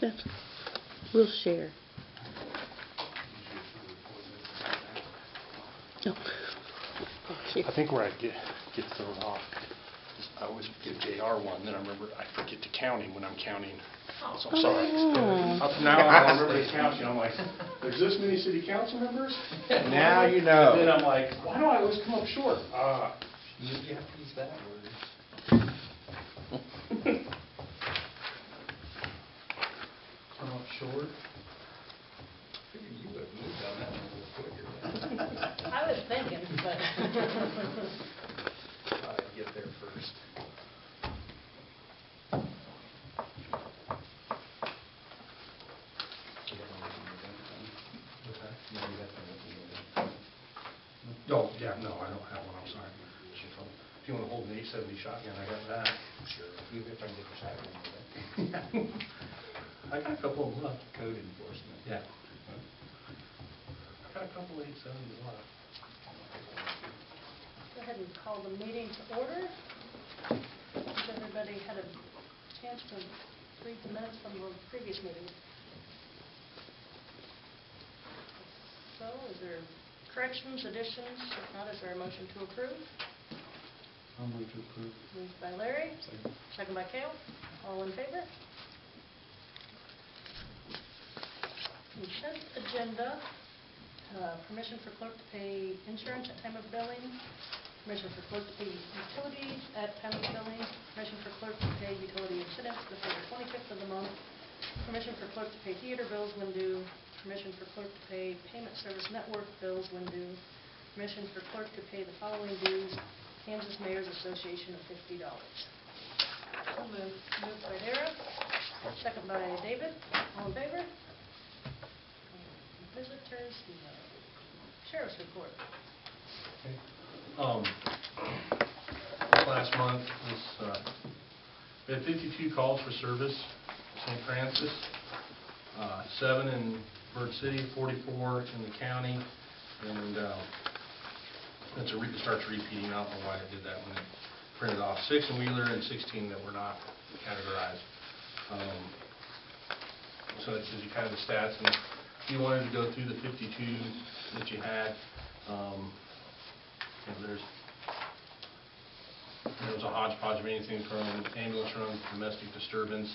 That's, we'll share. No. Thank you. I think where I get thrown off is I always give JR one, then I remember I forget to count him when I'm counting. So I'm sorry. Oh. Up now I remember to count you. I'm like, there's this many city council members? Now you know. And then I'm like, why do I always come up short? You have to use that word. Come up short. Figured you would have moved on that one a little quicker. I was thinking, but. Thought I'd get there first. Oh, yeah, no, I don't have one. I'm sorry. If you want to hold an 870 shotgun, I got that. Sure. Even if I can get the shotgun with it. I got a couple of them left. Code enforcement. Yeah. I got a couple of 870s left. Go ahead and call the meeting to order. Has everybody had a chance to read the minutes from the previous meeting? So, is there corrections, additions? If not, is there a motion to approve? I'll move to approve. Moved by Larry, second by Cale. All in favor? Consent agenda. Permission for clerk to pay insurance at time of billing. Permission for clerk to pay utilities at time of billing. Permission for clerk to pay utility incentives before the 25th of the month. Permission for clerk to pay theater bills when due. Permission for clerk to pay payment service network bills when due. Permission for clerk to pay the following dues. Kansas Mayor's Association of $50. So moved by Dara, second by David. All in favor? Visitors, no. Sheriff's report. Last month we had 52 calls for service, St. Francis, 7 in Bird City, 44 in the county, and it starts repeating. I don't know why I did that when it printed off. 6 in Wheeler and 16 that were not categorized. So it gives you kind of the stats, and if you wanted to go through the 52 that you had, there was a hodgepodge of anything from ambulance runs, domestic disturbance,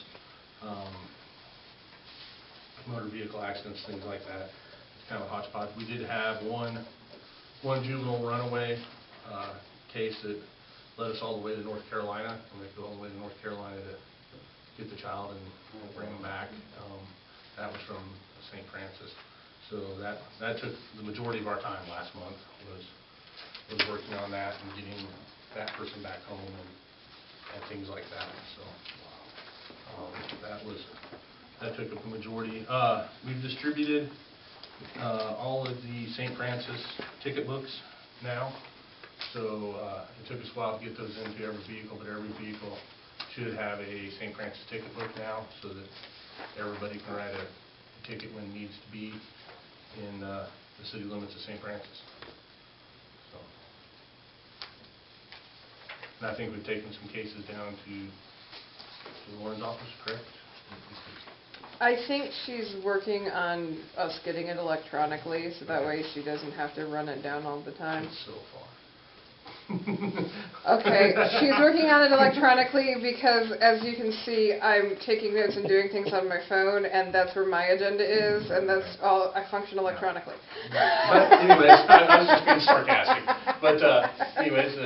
motor vehicle accidents, things like that. It's kind of a hodgepodge. We did have one juvenile runaway case that led us all the way to North Carolina, and we had to go all the way to North Carolina to get the child and bring him back. That was from St. Francis. So that took the majority of our time last month was working on that and getting that person back home and things like that. So that took up the majority. We've distributed all of the St. Francis ticket books now. So it took us a while to get those into every vehicle, but every vehicle should have a St. Francis ticket book now, so that everybody can write a ticket when it needs to be in the city limits of St. Francis. So, and I think we've taken some cases down to Lauren's office, correct? I think she's working on us getting it electronically, so that way she doesn't have to run it down all the time. It's so far. Okay, she's working on it electronically because, as you can see, I'm taking notes and doing things on my phone, and that's where my agenda is, and that's all, I function electronically. But anyways, I was just being sarcastic. But anyways,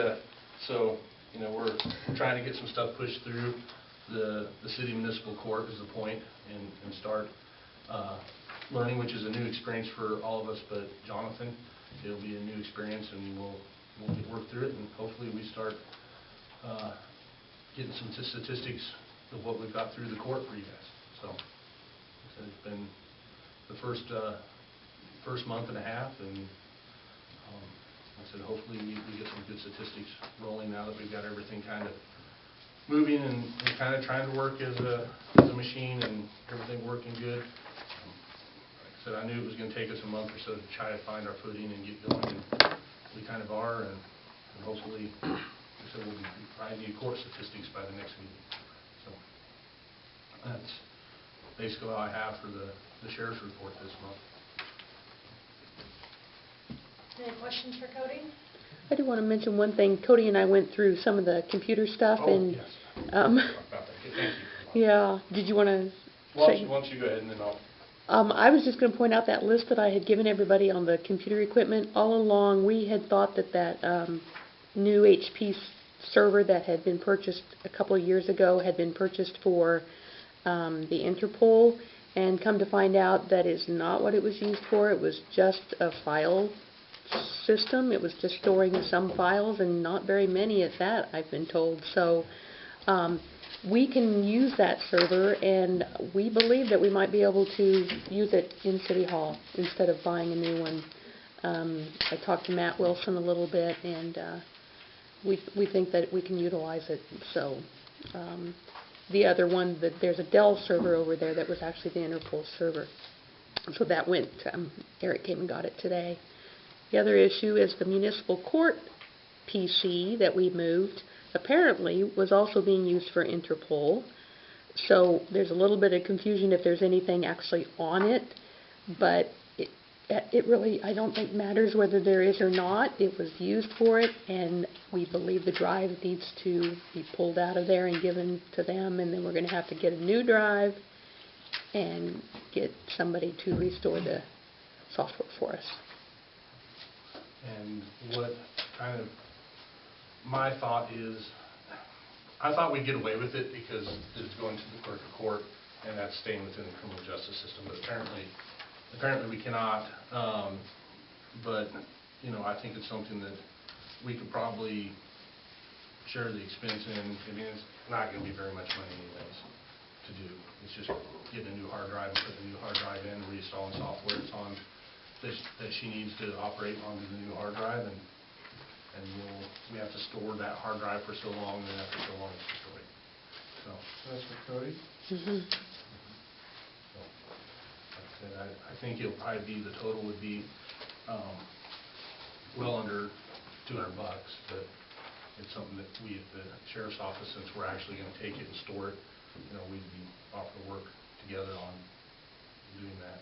so, you know, we're trying to get some stuff pushed through. The city municipal court is the point, and start learning, which is a new experience for all of us, but Jonathan, it'll be a new experience, and we'll work through it, and hopefully we start getting some statistics of what we've got through the court for you guys. So it's been the first month and a half, and like I said, hopefully we get some good statistics rolling now that we've got everything kind of moving and kind of trying to work as a machine and everything working good. Like I said, I knew it was going to take us a month or so to try to find our footing and get going, and we kind of are, and hopefully, like I said, we'll be providing you court statistics by the next meeting. So basically all I have for the sheriff's report this month. Any questions for Cody? I do want to mention one thing. Cody and I went through some of the computer stuff and, Yes. um, About that. Thank you. yeah, did you want to Why say? don't you go ahead and then I'll... I was just going to point out that list that I had given everybody on the computer equipment. All along, we had thought that new HP server that had been purchased a couple of years ago had been purchased for the Interpol, and come to find out that is not what it was used for. It was just a file system. It was just storing some files, and not very many at that, I've been told. So we can use that server, and we believe that we might be able to use it in City Hall instead of buying a new one. I talked to Matt Wilson a little bit, and we think that we can utilize it. So the other one, there's a Dell server over there that was actually the Interpol server. So that went, Eric came and got it today. The other issue is the municipal court PC that we moved apparently was also being used for Interpol. So there's a little bit of confusion if there's anything actually on it, but it really, I don't think matters whether there is or not. It was used for it, and we believe the drive needs to be pulled out of there and given to them, and then we're going to have to get a new drive and get somebody to restore the software for us. And what kind of my thought is, I thought we'd get away with it because it's going to the clerk of court, and that's staying within the criminal justice system. But apparently we cannot. But you know, I think it's something that we could probably share the expense in. I mean, it's not going to be very much money anyways to do. It's just get a new hard drive, put the new hard drive in, reinstalling software it's on that she needs to operate onto the new hard drive, and we have to store that hard drive for so long, and after so long it's destroyed. So That's for Cody? Mm-hmm. so, like I said, I think it'll probably be, the total would be well under $200, but it's something that we at the sheriff's office, since we're actually going to take it and store it, you know, we'd be offered to work together on doing that.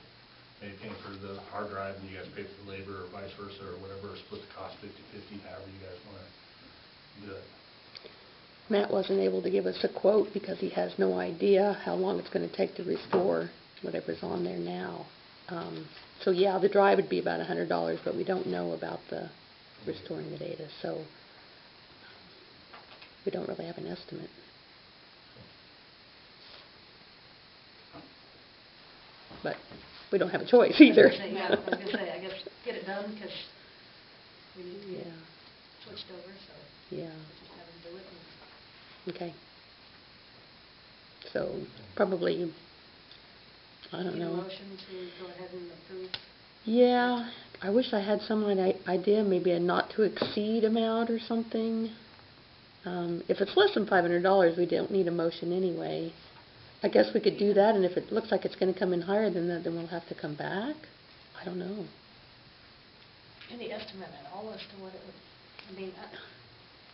Maybe paying for the hard drive and you guys pay for the labor, or vice versa, or whatever, or split the cost 50-50, however you guys want to do it. Matt wasn't able to give us a quote because he has no idea how long it's going to take to restore whatever's on there now. So yeah, the drive would be about $100, but we don't know about the restoring the data, so we don't really have an estimate. But we don't have a choice either. Yeah, I was going to say, I guess, get it done, because we need to get Yeah. switched over, so Yeah. just have them do it. And Okay. So probably, I don't need a know. motion to go ahead and approve. Yeah, I wish I had some idea, maybe a not to exceed amount or something. If it's less than $500, we don't need a motion anyway. I guess we could do that, and if it looks like it's going to come in higher than that, then we'll have to come back. I don't know. Any estimate at all as to what it would, I mean,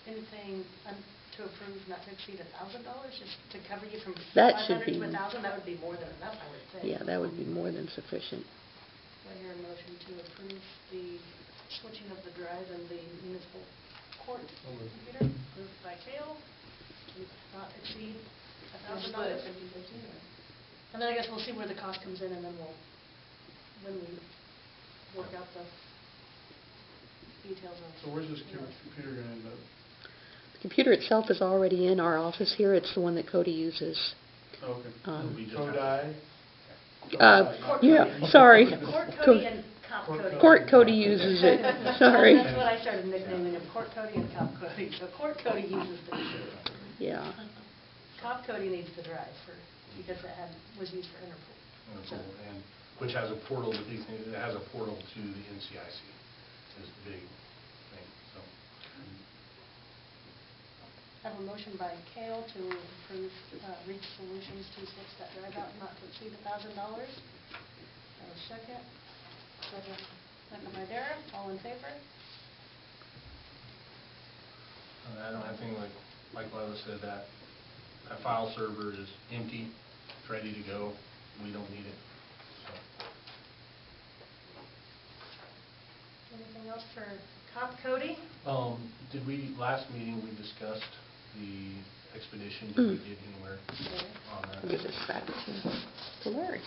anything to approve not to exceed $1,000, just to cover you from That should 500 be- to 1,000? That would be more than enough, I would think. Yeah, that would be more than sufficient. Do I hear a motion to approve the switching of the drive and the municipal court computer? Moved by Kale, to not exceed $1,000. And then I guess we'll see where the cost comes in, and then when we work out the details of. So where's this computer going to end up? The computer itself is already in our office here. It's the one that Cody uses. Oh, okay. It'll be just Codi? Yeah, sorry. Court Cody and Cop Cody. Court Cody uses it. Sorry. That's what I started nicknaming him, Court Cody and Cop Cody. So Court Cody uses the computer. Yeah. Cop Cody needs the drive because it was used for Interpol. And which has a portal, the big thing, it has a portal to the NCIC is the big thing, so. I have a motion by Kale to approve Reach Solutions to switch that drive out not to exceed $1,000. I have a second. Second by Dara. All in favor? I don't have anything like Lois said, that file server is empty, it's ready to go. we don't need it. So, Anything else for Cody? Did we, last meeting, we discussed the expedition, did we get anywhere on I'll that? give this back to Larry.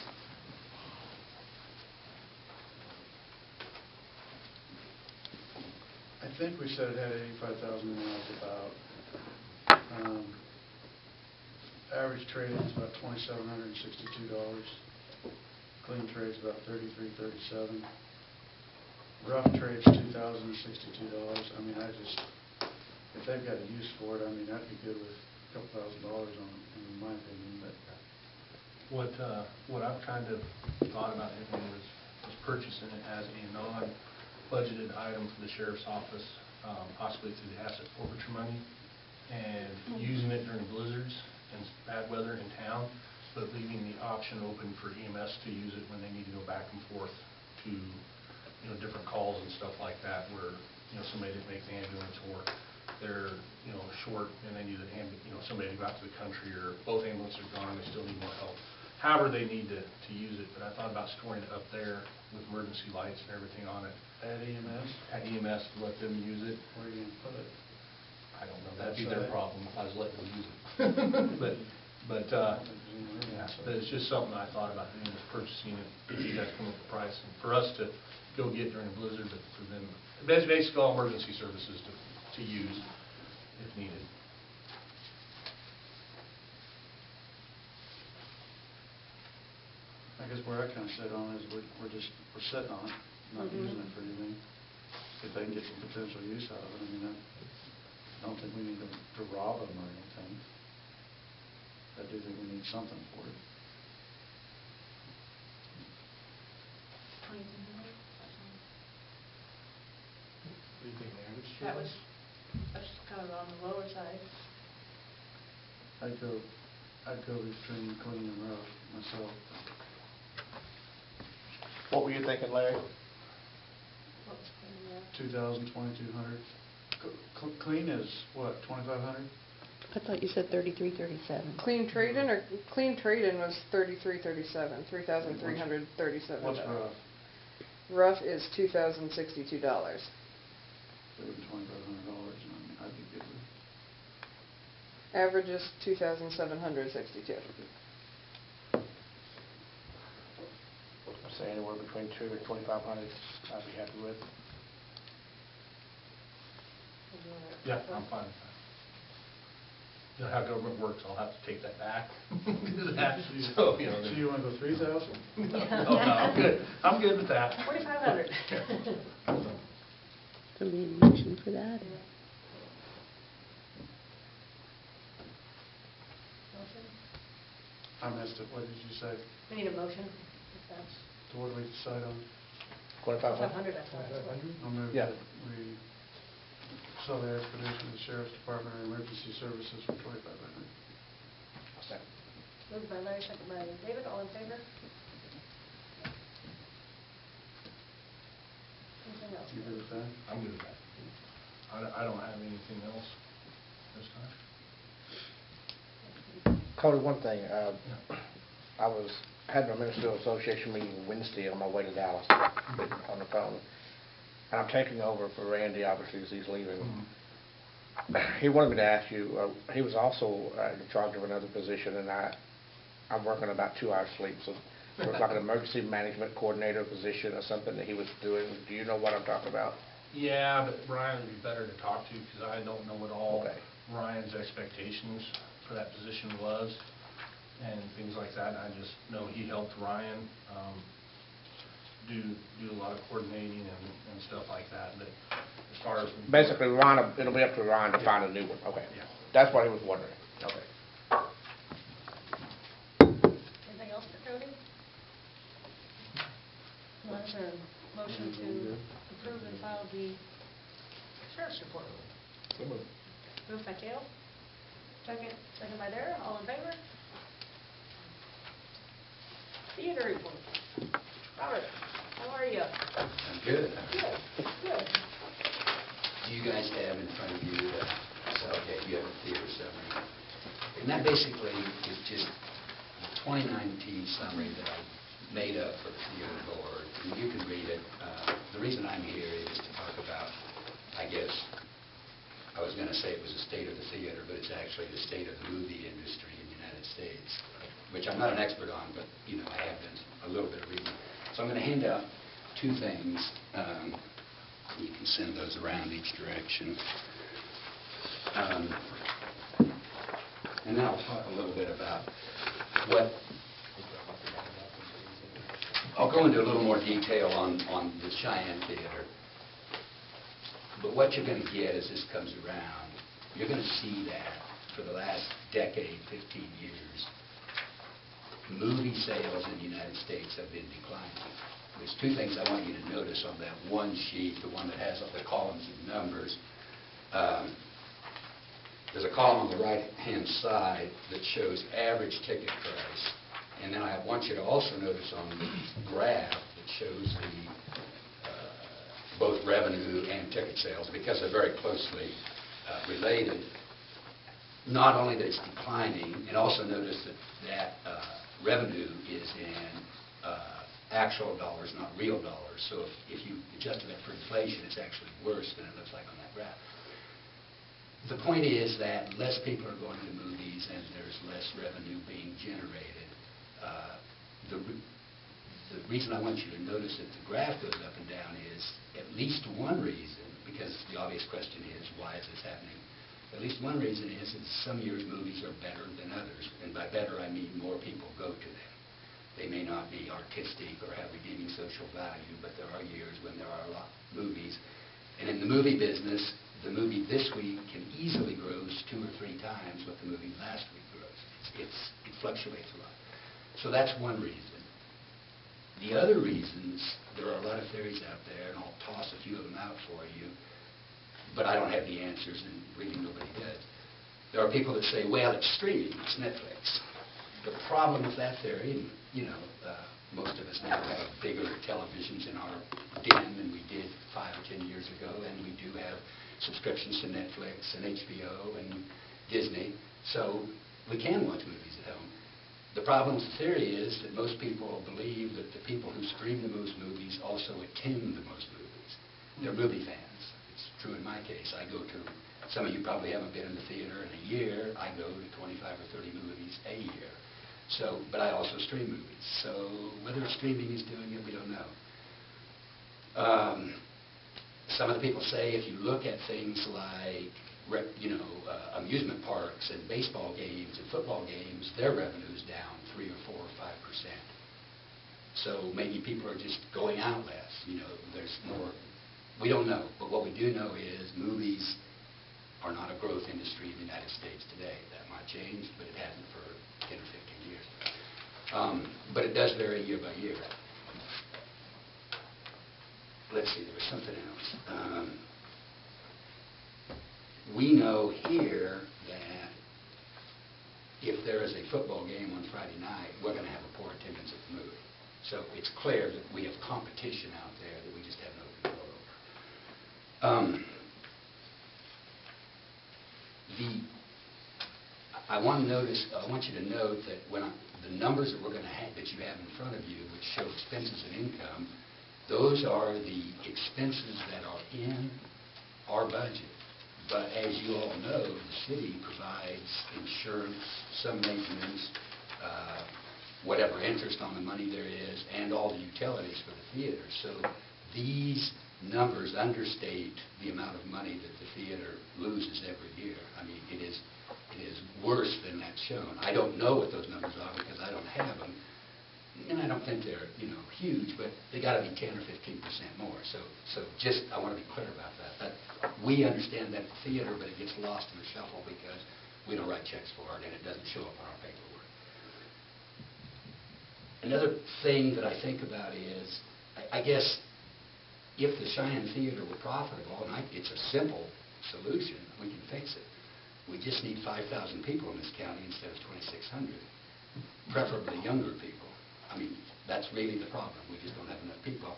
I think we said it had 85,000 miles about. Average trade-in's about $2,762. Clean trade's about $33.37. Rough trade's $2,062. I mean, if they've got a use for it, I mean, I'd be good with a couple $1,000 on it, in my opinion, but. What I've kind of thought about doing was purchasing it as a non-budgeted item for the sheriff's office, possibly through the asset forfeiture money, and using it during blizzards and bad weather in town, but leaving the option open for EMS to use it when they need to go back and forth to, different calls and stuff like that, where, somebody didn't make the ambulance, or they're, short and they need somebody to go out to the country, or both ambulances are gone, they still need more help. However they need to use it, but I thought about storing it up there with emergency lights and everything on it. At EMS? At EMS to let them use it. Where are you going to put it? I don't know, that'd be their Outside? problem if I was letting them use it. But I don't think there's any room outside. but it's just something I thought about doing, is purchasing it, if you guys come up with a price, and for us to go get during a blizzard, but for them, basically all emergency services to use if needed. I guess where I kind of sit on is we're sitting on it, not using it for anything. If they can get some potential use out of it, I mean, I don't think we need to rob them or anything. I do think we need something for it. What do you think, average? That's kind of on the lower side. I'd go between clean and rough myself. What were you thinking, Larry? What's in there? 2,000, 2,200. Clean is what, 2,500? I thought you said 33.37. Clean trade-in was $33.37, $3,337. What's rough? Rough is $2,062. Saving $2,500, and I'd be good with it. Average is $2,762. I'd say anywhere between 2 and 2,500, I'd be happy with. Yeah, I'm fine with that. You know how government works, I'll have to take that back. So, So you want to go 3,000? No, I'm good. I'm good with that. 4,500. So we need a motion for that. Motion? I missed it. What did you say? We need a motion, if that's So what do we decide on? 2,500? 500, I thought. I'll move Yeah. that we sell the expedition to the Sheriff's Department or Emergency Services for $2,500. Second. Moved by Larry, second by David, all in favor? Anything else? You good with that? I'm good with that. I don't have anything else this time. Cody, one thing, I had my Ministerial Association meeting Wednesday on my way to Dallas on the phone, and I'm taking over for Randy, obviously, as he's leaving. He wanted me to ask you, he was also in charge of another position, and I'm working about 2 hours sleep, so it was like an emergency management coordinator position or something that he was doing. Do you know what I'm talking about? Yeah, but Ryan would be better to talk to, because I don't know what all Okay. Ryan's expectations for that position was, and things like that. I just know he helped Ryan do a lot of coordinating and stuff like that, but as far as... Basically, Ron, it'll be up to Ron to find a new one. Okay. Yeah. That's what he was wondering. Okay. Anything else for Cody? Well, is there a motion to approve and file the sheriff's report? Moved by Cale. Second by Dara, all in favor? Theater report. Robert, how are you? I'm good. Good. Do you guys have in front of you, you have a theater summary? And that basically is just 2019 summary that I made up for the theater board, and you can read it. The reason I'm here is to talk about, I guess, I was going to say it was the state of the theater, but it's actually the state of the movie industry in the United States, which I'm not an expert on, but, you know, I have done a little bit of reading. So I'm going to hand out two things. You can send those around each direction. And then I'll talk a little bit about what... I'll go into a little more detail on the Cheyenne Theater. But what you're going to get as this comes around, you're going to see that for the last decade, 15 years, movie sales in the United States have been declining. There's two things I want you to notice on that one sheet, the one that has all the columns of numbers. There's a column on the right-hand side that shows average ticket price. And then I want you to also notice on the graph that shows the both revenue and ticket sales, because they're very closely related. Not only that it's declining, and also notice that revenue is in actual dollars, not real dollars. So if you adjust that for inflation, it's actually worse than it looks like on that graph. The point is that less people are going to movies and there's less revenue being generated. The reason I want you to notice that the graph goes up and down is at least one reason, because the obvious question is, why is this happening? At least one reason is that some years movies are better than others. And by better, I mean more people go to them. They may not be artistic or have redeeming social value, but there are years when there are a lot of movies. And in the movie business, the movie this week can easily gross 2 or 3 times what the movie last week grossed. It fluctuates a lot. So that's one reason. The other reasons, there are a lot of theories out there, and I'll toss a few of them out for you, but I don't have the answers, and really nobody does. There are people that say, well, it's streaming, it's Netflix. The problem with that theory, and, you know, most of us now have bigger televisions in our den than we did 5 or 10 years ago, and we do have subscriptions to Netflix and HBO and Disney, so we can watch movies at home. The problem with the theory is that most people believe that the people who stream the most movies also attend the most movies. They're movie fans. It's true in my case. I go to, some of you probably haven't been in the theater in a year. I go to 25 or 30 movies a year. So, but I also stream movies. So whether streaming is doing it, we don't know. Some of the people say if you look at things like amusement parks and baseball games and football games, their revenue is down 3 or 4 or 5%. So maybe people are just going out less. You know, there's more. We don't know, but what we do know is movies are not a growth industry in the United States today. That might change, but it hasn't for 10 or 15 years. But it does vary year by year. Let's see, there was something else. We know here that if there is a football game on Friday night, we're going to have a poor attendance at the movie. So it's clear that we have competition out there that we just have no control over. I want you to note that the numbers that we're going to have, that you have in front of you, which show expenses and income, those are the expenses that are in our budget. But as you all know, the city provides insurance, some maintenance, whatever interest on the money there is, and all the utilities for the theater. So these numbers understate the amount of money that the theater loses every year. I mean, it is worse than that's shown. I don't know what those numbers are because I don't have them. And I don't think they're, huge, but they got to be 10 or 15% more. So just, I want to be clear about that. We understand that at the theater, but it gets lost in the shuffle because we don't write checks for it and it doesn't show up on our paperwork. Another thing that I think about is, I guess, if the Cheyenne Theater were profitable, and it's a simple solution, we can fix it. We just need 5,000 people in this county instead of 2,600, preferably younger people. I mean, that's really the problem. We just don't have enough people.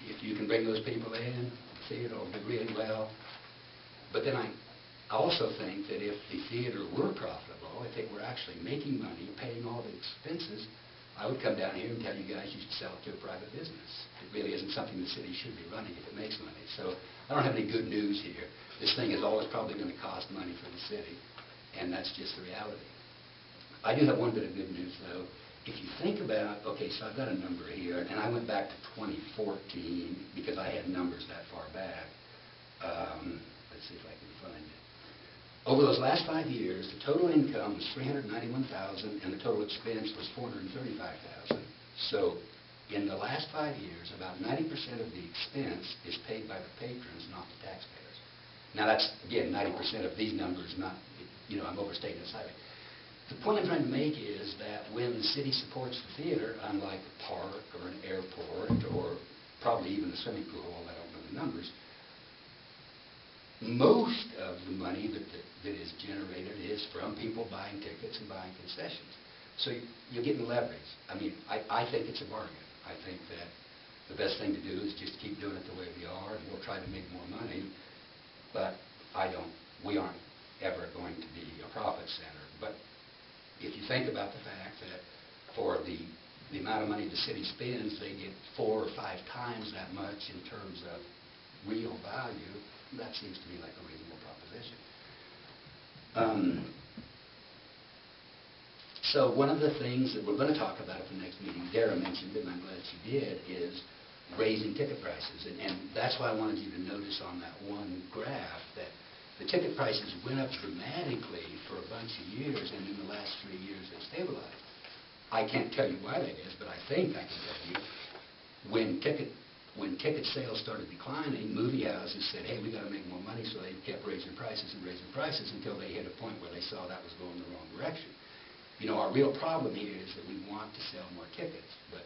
If you can bring those people in, the theater will do really well. But then I also think that if the theater were profitable, if it were actually making money, paying all the expenses, I would come down here and tell you guys you should sell it to a private business. It really isn't something the city should be running if it makes money. So I don't have any good news here. This thing is always probably going to cost money for the city, and that's just the reality. I do have one bit of good news, though. If you think about, okay, so I've got a number here, and I went back to 2014 because I had numbers that far back. Let's see if I can find it. Over those last 5 years, the total income was $391,000, and the total expense was $435,000. So in the last 5 years, about 90% of the expense is paid by the patrons, not the taxpayers. Now that's, again, 90% of these numbers, not, I'm overstating it slightly. The point I'm trying to make is that when the city supports the theater, unlike a park or an airport or probably even a swimming pool, I don't know the numbers, most of the money that is generated is from people buying tickets and buying concessions. So you're getting leverage. I mean, I think it's a bargain. I think that the best thing to do is just keep doing it the way we are, and we'll try to make more money. But we aren't ever going to be a profit center. But if you think about the fact that for the amount of money the city spends, they get 4 or 5 times that much in terms of real value, that seems to me like a reasonable proposition. So one of the things that we're going to talk about at the next meeting, Dara mentioned it, and I'm glad she did, is raising ticket prices. And that's why I wanted you to notice on that one graph that the ticket prices went up dramatically for a bunch of years, and in the last 3 years they stabilized. I can't tell you why that is, but I think I can tell you when ticket sales started declining, movie houses said, hey, we got to make more money, so they kept raising prices until they hit a point where they saw that was going the wrong direction. Our real problem here is that we want to sell more tickets, but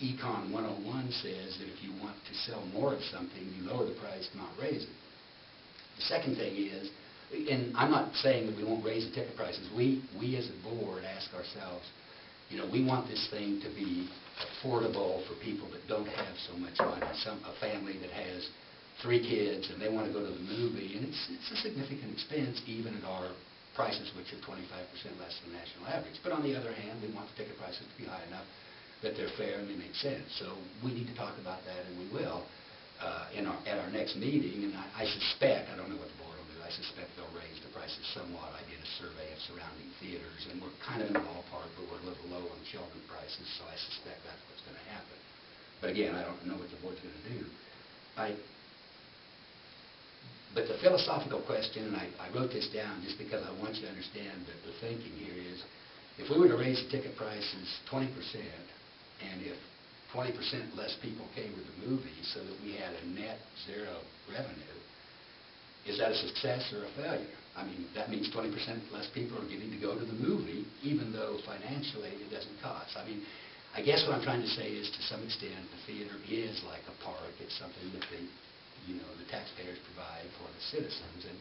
Econ 101 says that if you want to sell more of something, you lower the price, not raise it. The second thing is, and I'm not saying that we won't raise the ticket prices, we as a board ask ourselves, we want this thing to be affordable for people that don't have so much money. A family that has 3 kids and they want to go to the movie, and it's a significant expense even at our prices, which are 25% less than the national average. But on the other hand, we want the ticket prices to be high enough that they're fair and they make sense. So we need to talk about that, and we will at our next meeting. And I suspect, I don't know what the board will do, I suspect they'll raise the prices somewhat. I did a survey of surrounding theaters, and we're kind of in the ballpark, but we're a little low on children prices, so I suspect that's what's going to happen. But again, I don't know what the board's going to do. But the philosophical question, and I wrote this down just because I want you to understand that the thinking here is, if we were to raise the ticket prices 20%, and if 20% less people came to the movie so that we had a net zero revenue, is that a success or a failure? I mean, that means 20% less people are getting to go to the movie, even though financially it doesn't cost. I mean, I guess what I'm trying to say is, to some extent, the theater is like a park. It's something that the taxpayers provide for the citizens, and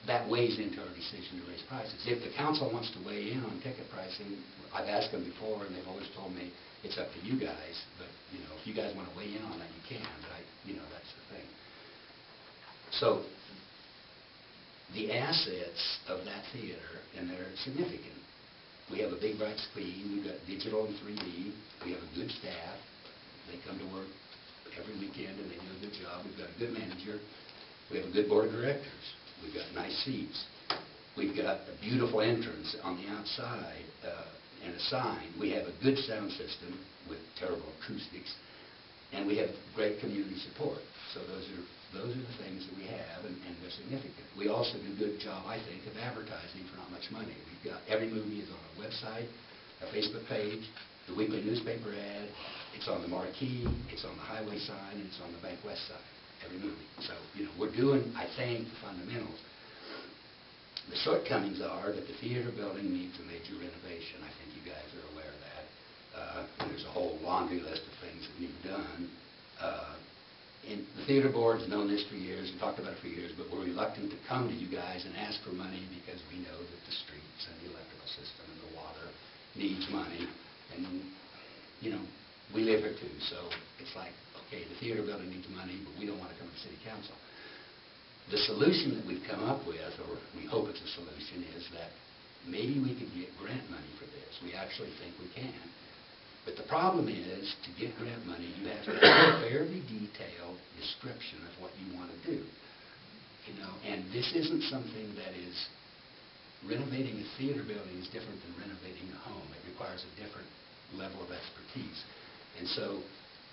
that weighs into our decision to raise prices. If the council wants to weigh in on ticket pricing, I've asked them before, and they've always told me it's up to you guys. But if you guys want to weigh in on that, you can. But that's the thing. So the assets of that theater, and they're significant. We have a big bright screen. We've got digital and 3D. We have a good staff. They come to work every weekend, and they do a good job. We've got a good manager. We have a good board of directors. We've got nice seats. We've got a beautiful entrance on the outside and a sign. We have a good sound system with terrible acoustics, and we have great community support. So those are the things that we have, and they're significant. We also do a good job, I think, of advertising for not much money. We've got every movie is on our website, our Facebook page, the weekly newspaper ad. It's on the marquee, it's on the highway sign, and it's on the Bank West side. Every movie. So, we're doing, I think, the fundamentals. The shortcomings are that the theater building needs a major renovation. I think you guys are aware of that. There's a whole laundry list of things that need done. And the theater board's known this for years, and talked about it for years, but we're reluctant to come to you guys and ask for money because we know that the streets and the electrical system and the water needs money. And, we live here too, so it's like, okay, the theater building needs money, but we don't want to come to city council. The solution that we've come up with, or we hope it's a solution, is that maybe we could get grant money for this. We actually think we can. But the problem is, to get grant money, you have to have a fairly detailed description of what you want to do. And this isn't something that is, renovating a theater building is different than renovating a home. It requires a different level of expertise. And so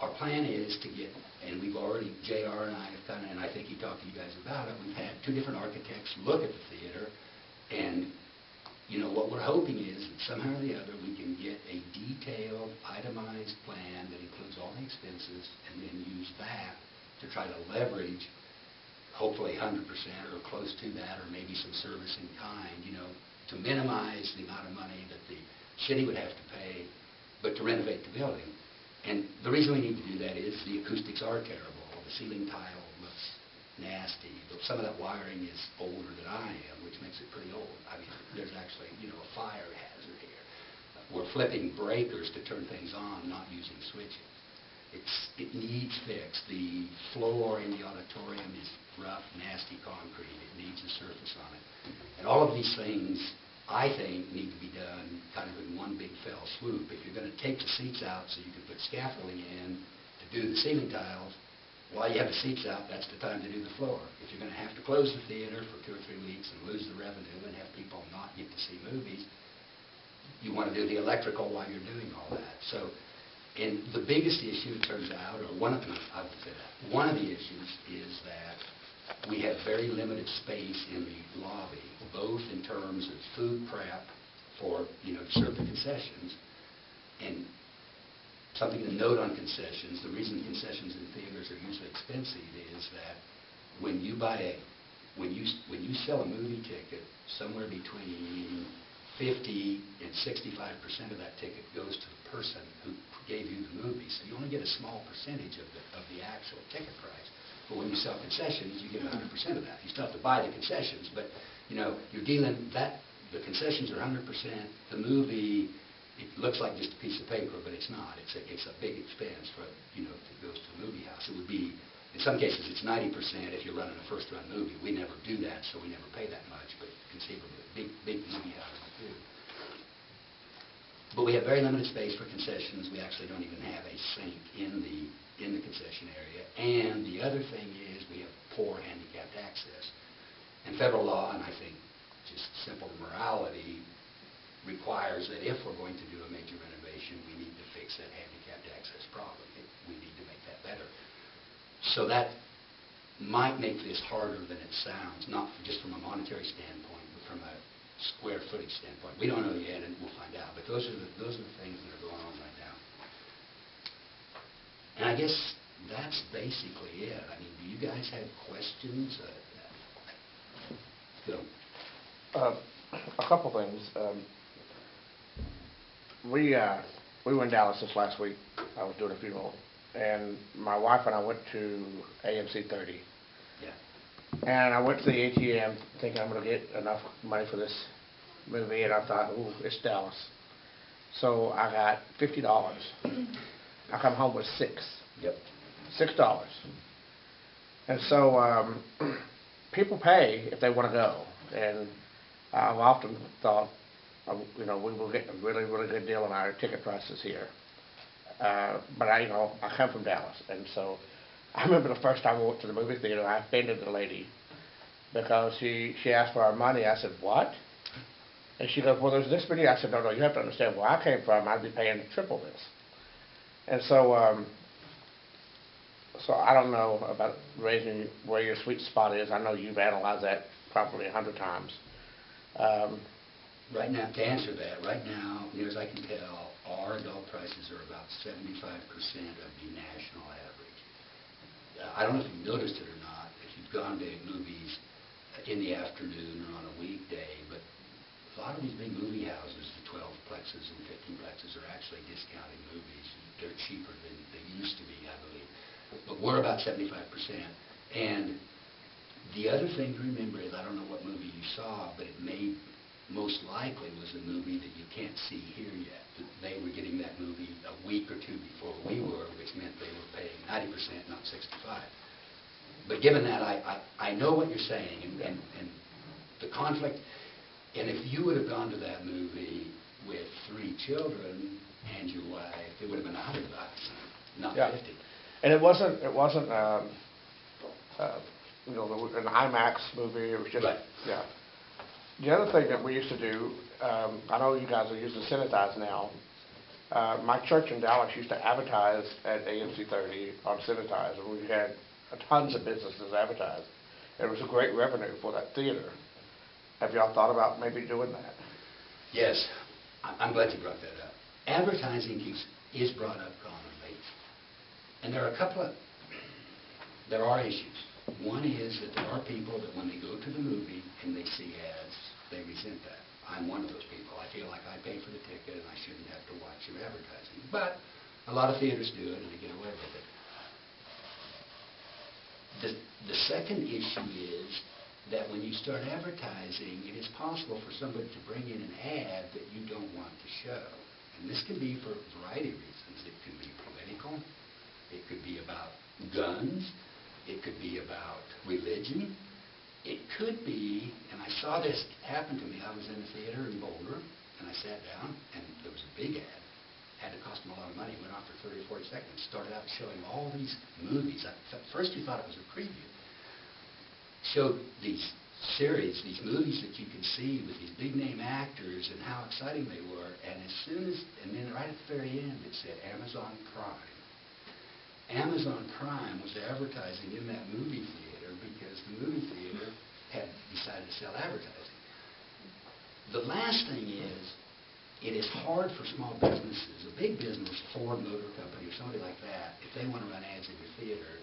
our plan is to get, and we've already, JR and I have kind of, and I think he talked to you guys about it, we've had 2 different architects look at the theater, and what we're hoping is that somehow or the other we can get a detailed, itemized plan that includes all the expenses, and then use that to try to leverage hopefully 100% or close to that, or maybe some service in kind, to minimize the amount of money that the city would have to pay, but to renovate the building. And the reason we need to do that is the acoustics are terrible. The ceiling tile looks nasty. Some of that wiring is older than I am, which makes it pretty old. I mean, there's actually, a fire hazard here. We're flipping breakers to turn things on, not using switches. It needs fixed. The floor in the auditorium is rough, nasty concrete. It needs a surface on it. And all of these things, I think, need to be done kind of in one big fell swoop. If you're going to take the seats out so you can put scaffolding in to do the ceiling tiles, while you have the seats out, that's the time to do the floor. If you're going to have to close the theater for 2 or 3 weeks and lose the revenue and have people not get to see movies, you want to do the electrical while you're doing all that. So, and the biggest issue, it turns out, or one of the issues is that we have very limited space in the lobby, both in terms of food prep for, to serve the concessions, and something to note on concessions. The reason concessions in theaters are usually expensive is that when you sell a movie ticket, somewhere between 50 and 65% of that ticket goes to the person who gave you the movie. So you only get a small percentage of the actual ticket price. But when you sell concessions, you get 100% of that. You still have to buy the concessions, but you're dealing that the concessions are 100%. The movie, it looks like just a piece of paper, but it's not. It's a big expense for if it goes to the movie house. It would be, in some cases, it's 90% if you're running a first-run movie. We never do that, so we never pay that much. But conceivably, big movie houses do. But we have very limited space for concessions. We actually don't even have a sink in the concession area. And the other thing is we have poor handicapped access. And federal law, and I think just simple morality, requires that if we're going to do a major renovation, we need to fix that handicapped access problem. We need to make that better. So that might make this harder than it sounds, not just from a monetary standpoint, but from a square footage standpoint. We don't know yet, and we'll find out. But those are the things that are going on right now. And I guess that's basically it. I mean, do you guys have questions? Go. A couple things. We were in Dallas this last week. I was doing a funeral, and my wife and I went to AMC 30. Yeah. And I went to the ATM thinking I'm going to get enough money for this movie, and I thought, ooh, it's Dallas. So I got $50. I come home with $6. Yep. $6. And so people pay if they want to go. And I've often thought, we will get a really, really good deal on our ticket prices here. But I come from Dallas, and so I remember the first time I went to the movie theater, I offended the lady because she asked for our money. I said, what? And she goes, well, there's this many. I said, no, you have to understand where I came from. I'd be paying triple this. And so, so I don't know about raising where your sweet spot is. I know you've analyzed that probably 100 times. Right now, to answer that, right now, near as I can tell, our adult prices are about 75% of the national average. I don't know if you've noticed it or not, if you've gone to movies in the afternoon or on a weekday, but a lot of these big movie houses, the 12 plexes and 15 plexes, are actually discounting movies. They're cheaper than they used to be, I believe. But we're about 75%. And the other thing to remember is, I don't know what movie you saw, but it most likely was a movie that you can't see here yet. They were getting that movie a week or two before we were, which meant they were paying 90%, not 65%. But given that, I know what you're saying, and the conflict, And if you would have gone to that movie with 3 children and your wife, it would have been $100, not Yeah. 50. And it wasn't, an IMAX movie, it was just, Right. yeah. The other thing that we used to do, I know you guys are using Cinetize now. My church in Dallas used to advertise at AMC 30 on Cinetize, and we had tons of businesses advertised. It was a great revenue for that theater. Have y'all thought about maybe doing that? Yes, I'm glad you brought that up. Advertising is brought up commonly, and there are issues. One is that there are people that when they go to the movie and they see ads, they resent that. I'm one of those people. I feel like I paid for the ticket and I shouldn't have to watch your advertising. But a lot of theaters do it and they get away with it. The second issue is that when you start advertising, it is possible for somebody to bring in an ad that you don't want to show. And this can be for a variety of reasons. It could be political. It could be about guns. It could be about religion. It could be, and I saw this happen to me. I was in a theater in Boulder, and I sat down, and there was a big ad. Had to cost them a lot of money. Went on for 30 or 40 seconds. Started out showing all these movies. At first you thought it was a preview. Showed these series, these movies that you could see with these big name actors and how exciting they were. And then right at the very end it said Amazon Prime. Amazon Prime was advertising in that movie theater because the movie theater had decided to sell advertising. The last thing is, it is hard for small businesses, a big business, Ford Motor Company or somebody like that, if they want to run ads in your theater,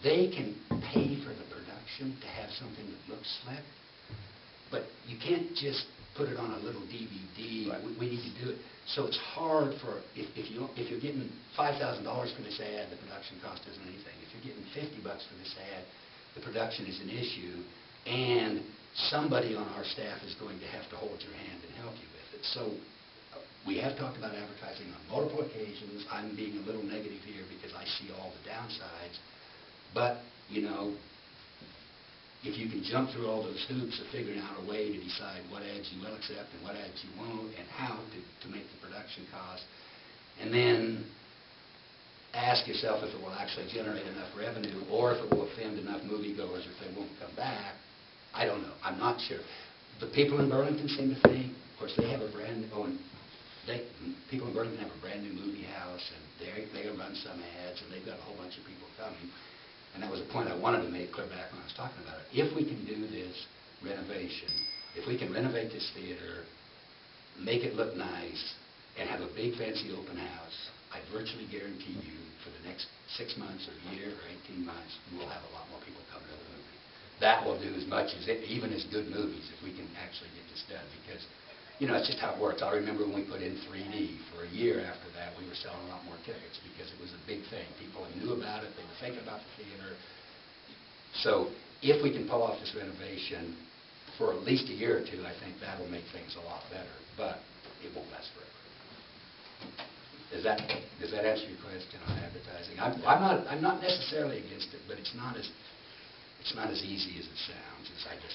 they can pay for the production to have something that looks slick, but you can't just put it on a little DVD. Right. We need to do it. So it's hard for, if you're getting $5,000 for this ad, the production cost isn't anything. If you're getting $50 for this ad, the production is an issue, and somebody on our staff is going to have to hold your hand and help you with it. So we have talked about advertising on multiple occasions. I'm being a little negative here because I see all the downsides. But, if you can jump through all those hoops of figuring out a way to decide what ads you will accept and what ads you won't and how to make the production cost, and then ask yourself if it will actually generate enough revenue or if it will offend enough moviegoers if they won't come back, I don't know. I'm not sure. The people in Burlington seem to think, of course, they have a brand new, people in Burlington have a brand new movie house, and they run some ads, and they've got a whole bunch of people coming. And that was a point I wanted to make clear back when I was talking about it. If we can do this renovation, if we can renovate this theater, make it look nice, and have a big fancy open house, I virtually guarantee you for the next 6 months or a year or 18 months, we will have a lot more people coming to the movie. That will do as much as even as good movies if we can actually get this done, because it's just how it works. I remember when we put in 3D. For a year after that, we were selling a lot more tickets because it was a big thing. People knew about it. They were thinking about the theater. So if we can pull off this renovation for at least a year or two, I think that will make things a lot better. But it won't last forever. Does that answer your question on advertising? I'm not necessarily against it, but it's not as easy as it sounds.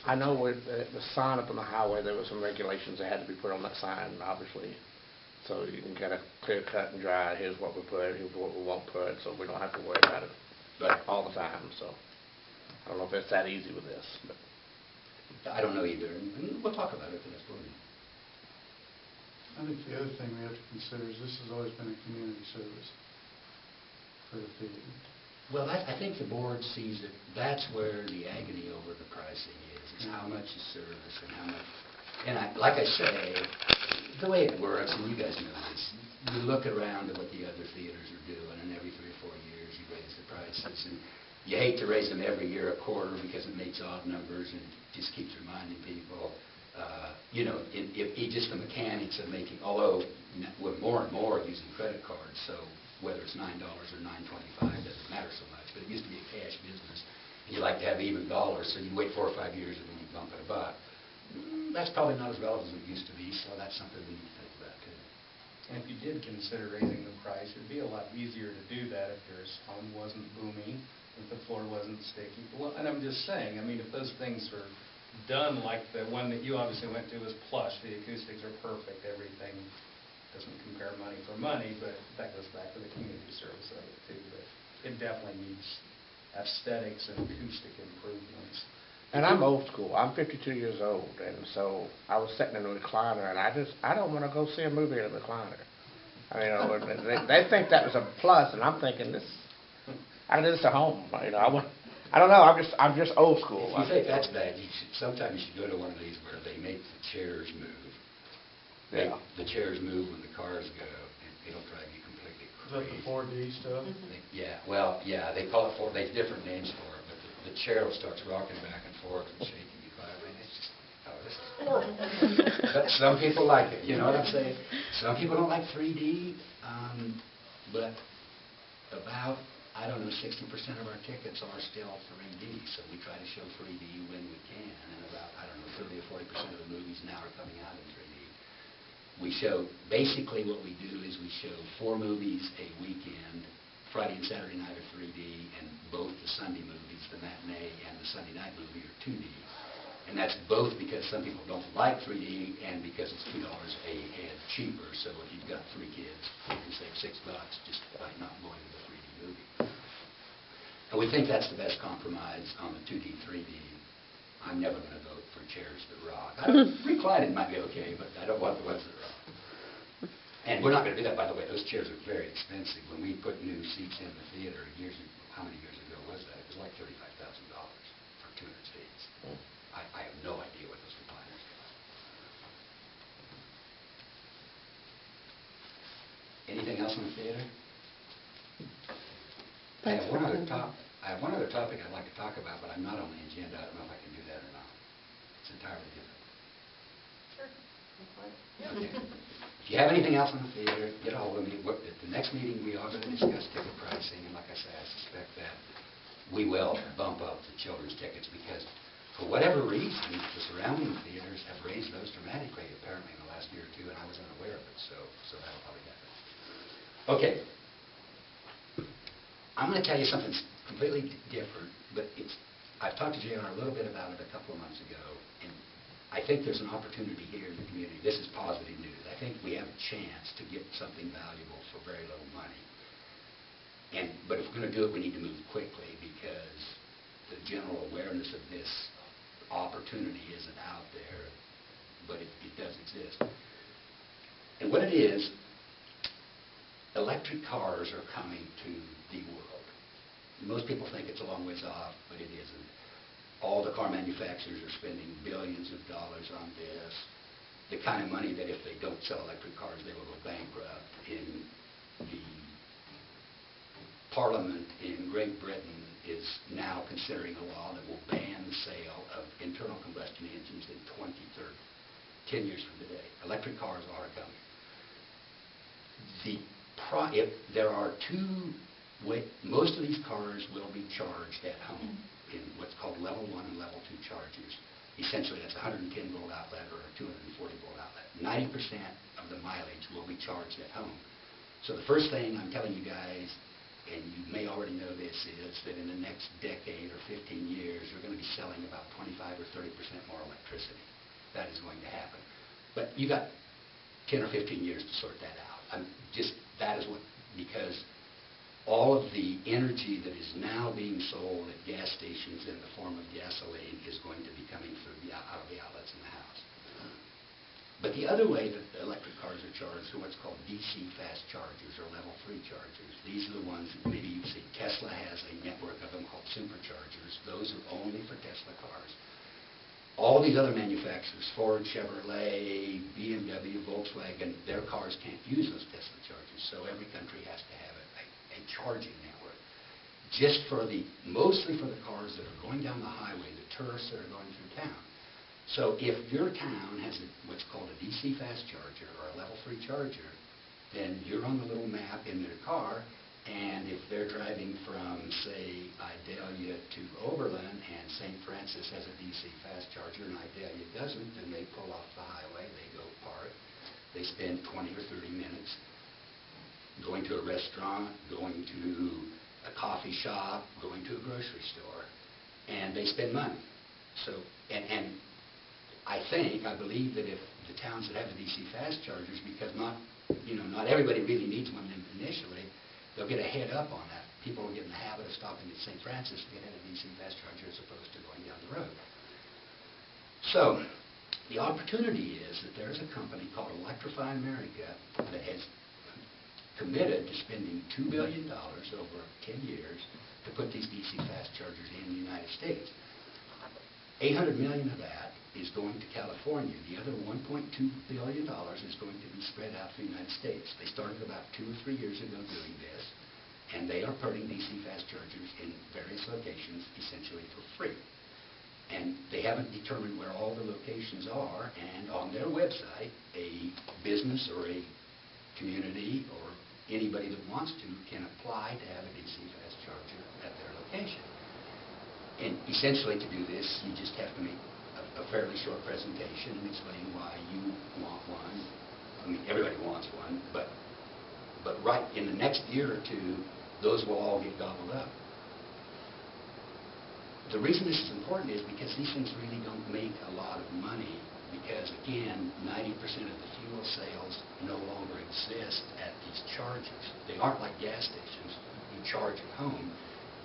I know with the sign up on the highway, there were some regulations that had to be put on that sign, obviously. So you can get a clear cut and dry, here's what we put, here's what we won't put, so we don't have to worry about it all the time. So I don't know if it's that easy with this. But I don't know either. And we'll talk about it the next morning. I think the other thing we have to consider is this has always been a community service for the theater. Well, I think the board sees it. That's where the agony over the pricing is how much is service and how much. And like I say, the way it works, and you guys know this, you look around at what the other theaters are doing, and every 3 or 4 years you raise the prices. And you hate to raise them every year a quarter because it makes odd numbers and just keeps reminding people. Just the mechanics of making, although we're more and more using credit cards, so whether it's $9 or $9.25 doesn't matter so much, but it used to be a cash business, and you like to have even dollars, so you wait 4 or 5 years and then you bump it a buck. That's probably not as relevant as it used to be, so that's something we need to think about too. And if you did consider raising the price, it'd be a lot easier to do that if your home wasn't booming, if the floor wasn't sticky. Well, and I'm just saying, if those things are done like the one that you obviously went to was plush. The acoustics are perfect, everything doesn't compare money for money, but that goes back to the community service of it too. But it definitely needs aesthetics and acoustic improvements. And I'm old school. I'm 52 years old, and so I was sitting in a recliner, and I don't want to go see a movie in a recliner. I mean, they think that was a plus, and I'm thinking this. I do this at home. You know, I don't know. I'm just old school. If you think that's bad, sometimes you should go to one of these where they make the chairs move. Yeah. The chairs move when the cars go, and it'll drive you completely Is that the crazy. 4D stuff? Yeah, well, yeah, they call it they have different names for it, but the chair starts rocking back and forth and shaking you violently. It's just, oh, this is horrible. But some people like it, you know what I'm saying? Some people don't like 3D, but about, I don't know, 60% of our tickets are still 3D, so we try to show 3D when we can, and about, I don't know, 30 or 40% of the movies now are coming out in 3D. We show, basically what we do is we show 4 movies a weekend. Friday and Saturday night are 3D, and both the Sunday movies, the matinee and the Sunday night movie, are 2D. And that's both because some people don't like 3D and because it's $2 a head cheaper. So if you've got 3 kids, you can save $6 just by not going to the 3D movie. And we think that's the best compromise on the 2D, 3D. I'm never going to vote for chairs that rock. Reclining might be okay, but I don't want the ones that rock. And we're not going to do that, by the way. Those chairs are very expensive. When we put new seats in the theater, how many years ago was that? It was like $35,000 for 200 seats. I have no idea what those recliners cost. Anything else on the theater? I have one other topic I'd like to talk about, but I'm not on the agenda. I don't know if I can do that or not. It's entirely different. Sure. Okay. If you have anything else on the theater, get a hold of me. At the next meeting, we are going to discuss ticket pricing, and like I said, I suspect that we will bump up the children's tickets because, for whatever reason, the surrounding theaters have raised those dramatically, apparently, in the last year or two, and I was unaware of it, so that'll probably happen. Okay. I'm going to tell you something completely different, but I've talked to JR a little bit about it a couple of months ago, and I think there's an opportunity here in the community. This is positive news. I think we have a chance to get something valuable for very little money. But if we're going to do it, we need to move quickly because the general awareness of this opportunity isn't out there, but it does exist. And what it is, electric cars are coming to the world. Most people think it's a long ways off, but it isn't. All the car manufacturers are spending billions of dollars on this. The kind of money that if they don't sell electric cars, they will go bankrupt. In the Parliament in Great Britain is now considering a law that will ban the sale of internal combustion engines in 2030, 10 years from today. Electric cars are coming. There are most of these cars will be charged at home in what's called level 1 and level 2 chargers. Essentially, that's a 110-volt outlet or a 240-volt outlet. 90% of the mileage will be charged at home. So the first thing I'm telling you guys, and you may already know this, is that in the next decade or 15 years, you're going to be selling about 25 or 30% more electricity. That is going to happen. But you got 10 or 15 years to sort that out. Because all of the energy that is now being sold at gas stations in the form of gasoline is going to be coming out of the outlets in the house. But the other way that the electric cars are charged are what's called DC fast chargers or level 3 chargers. These are the ones that maybe you've seen. Tesla has a network of them called superchargers. Those are only for Tesla cars. All these other manufacturers, Ford, Chevrolet, BMW, Volkswagen, their cars can't use those Tesla chargers. So every country has to have a charging network. Mostly for the cars that are going down the highway, the tourists that are going through town. So if your town has what's called a DC fast charger or a level 3 charger, then you're on the little map in their car, and if they're driving from, say, Idalia to Oberlin, and St. Francis has a DC fast charger and Idalia doesn't, then they pull off the highway, they go park, they spend 20 or 30 minutes going to a restaurant, going to a coffee shop, going to a grocery store, and they spend money. So, and I believe that if the towns that have the DC fast chargers, because not everybody really needs one initially, they'll get a head up on that. People will get in the habit of stopping at St. Francis to get in a DC fast charger as opposed to going down the road. So, the opportunity is that there's a company called Electrify America that has committed to spending $2 billion over 10 years to put these DC fast chargers in the United States. $800 million of that is going to California. The other $1.2 billion is going to be spread out through the United States. They started about 2 or 3 years ago doing this, and they are putting DC fast chargers in various locations essentially for free. And they haven't determined where all the locations are, and on their website, a business or a community or anybody that wants to can apply to have a DC fast charger at their location. And essentially to do this, you just have to make a fairly short presentation and explain why you want one. I mean, everybody wants one, but right in the next year or two, those will all get gobbled up. The reason this is important is because these things really don't make a lot of money because, again, 90% of the fuel sales no longer exist at these chargers. They aren't like gas stations. You charge at home.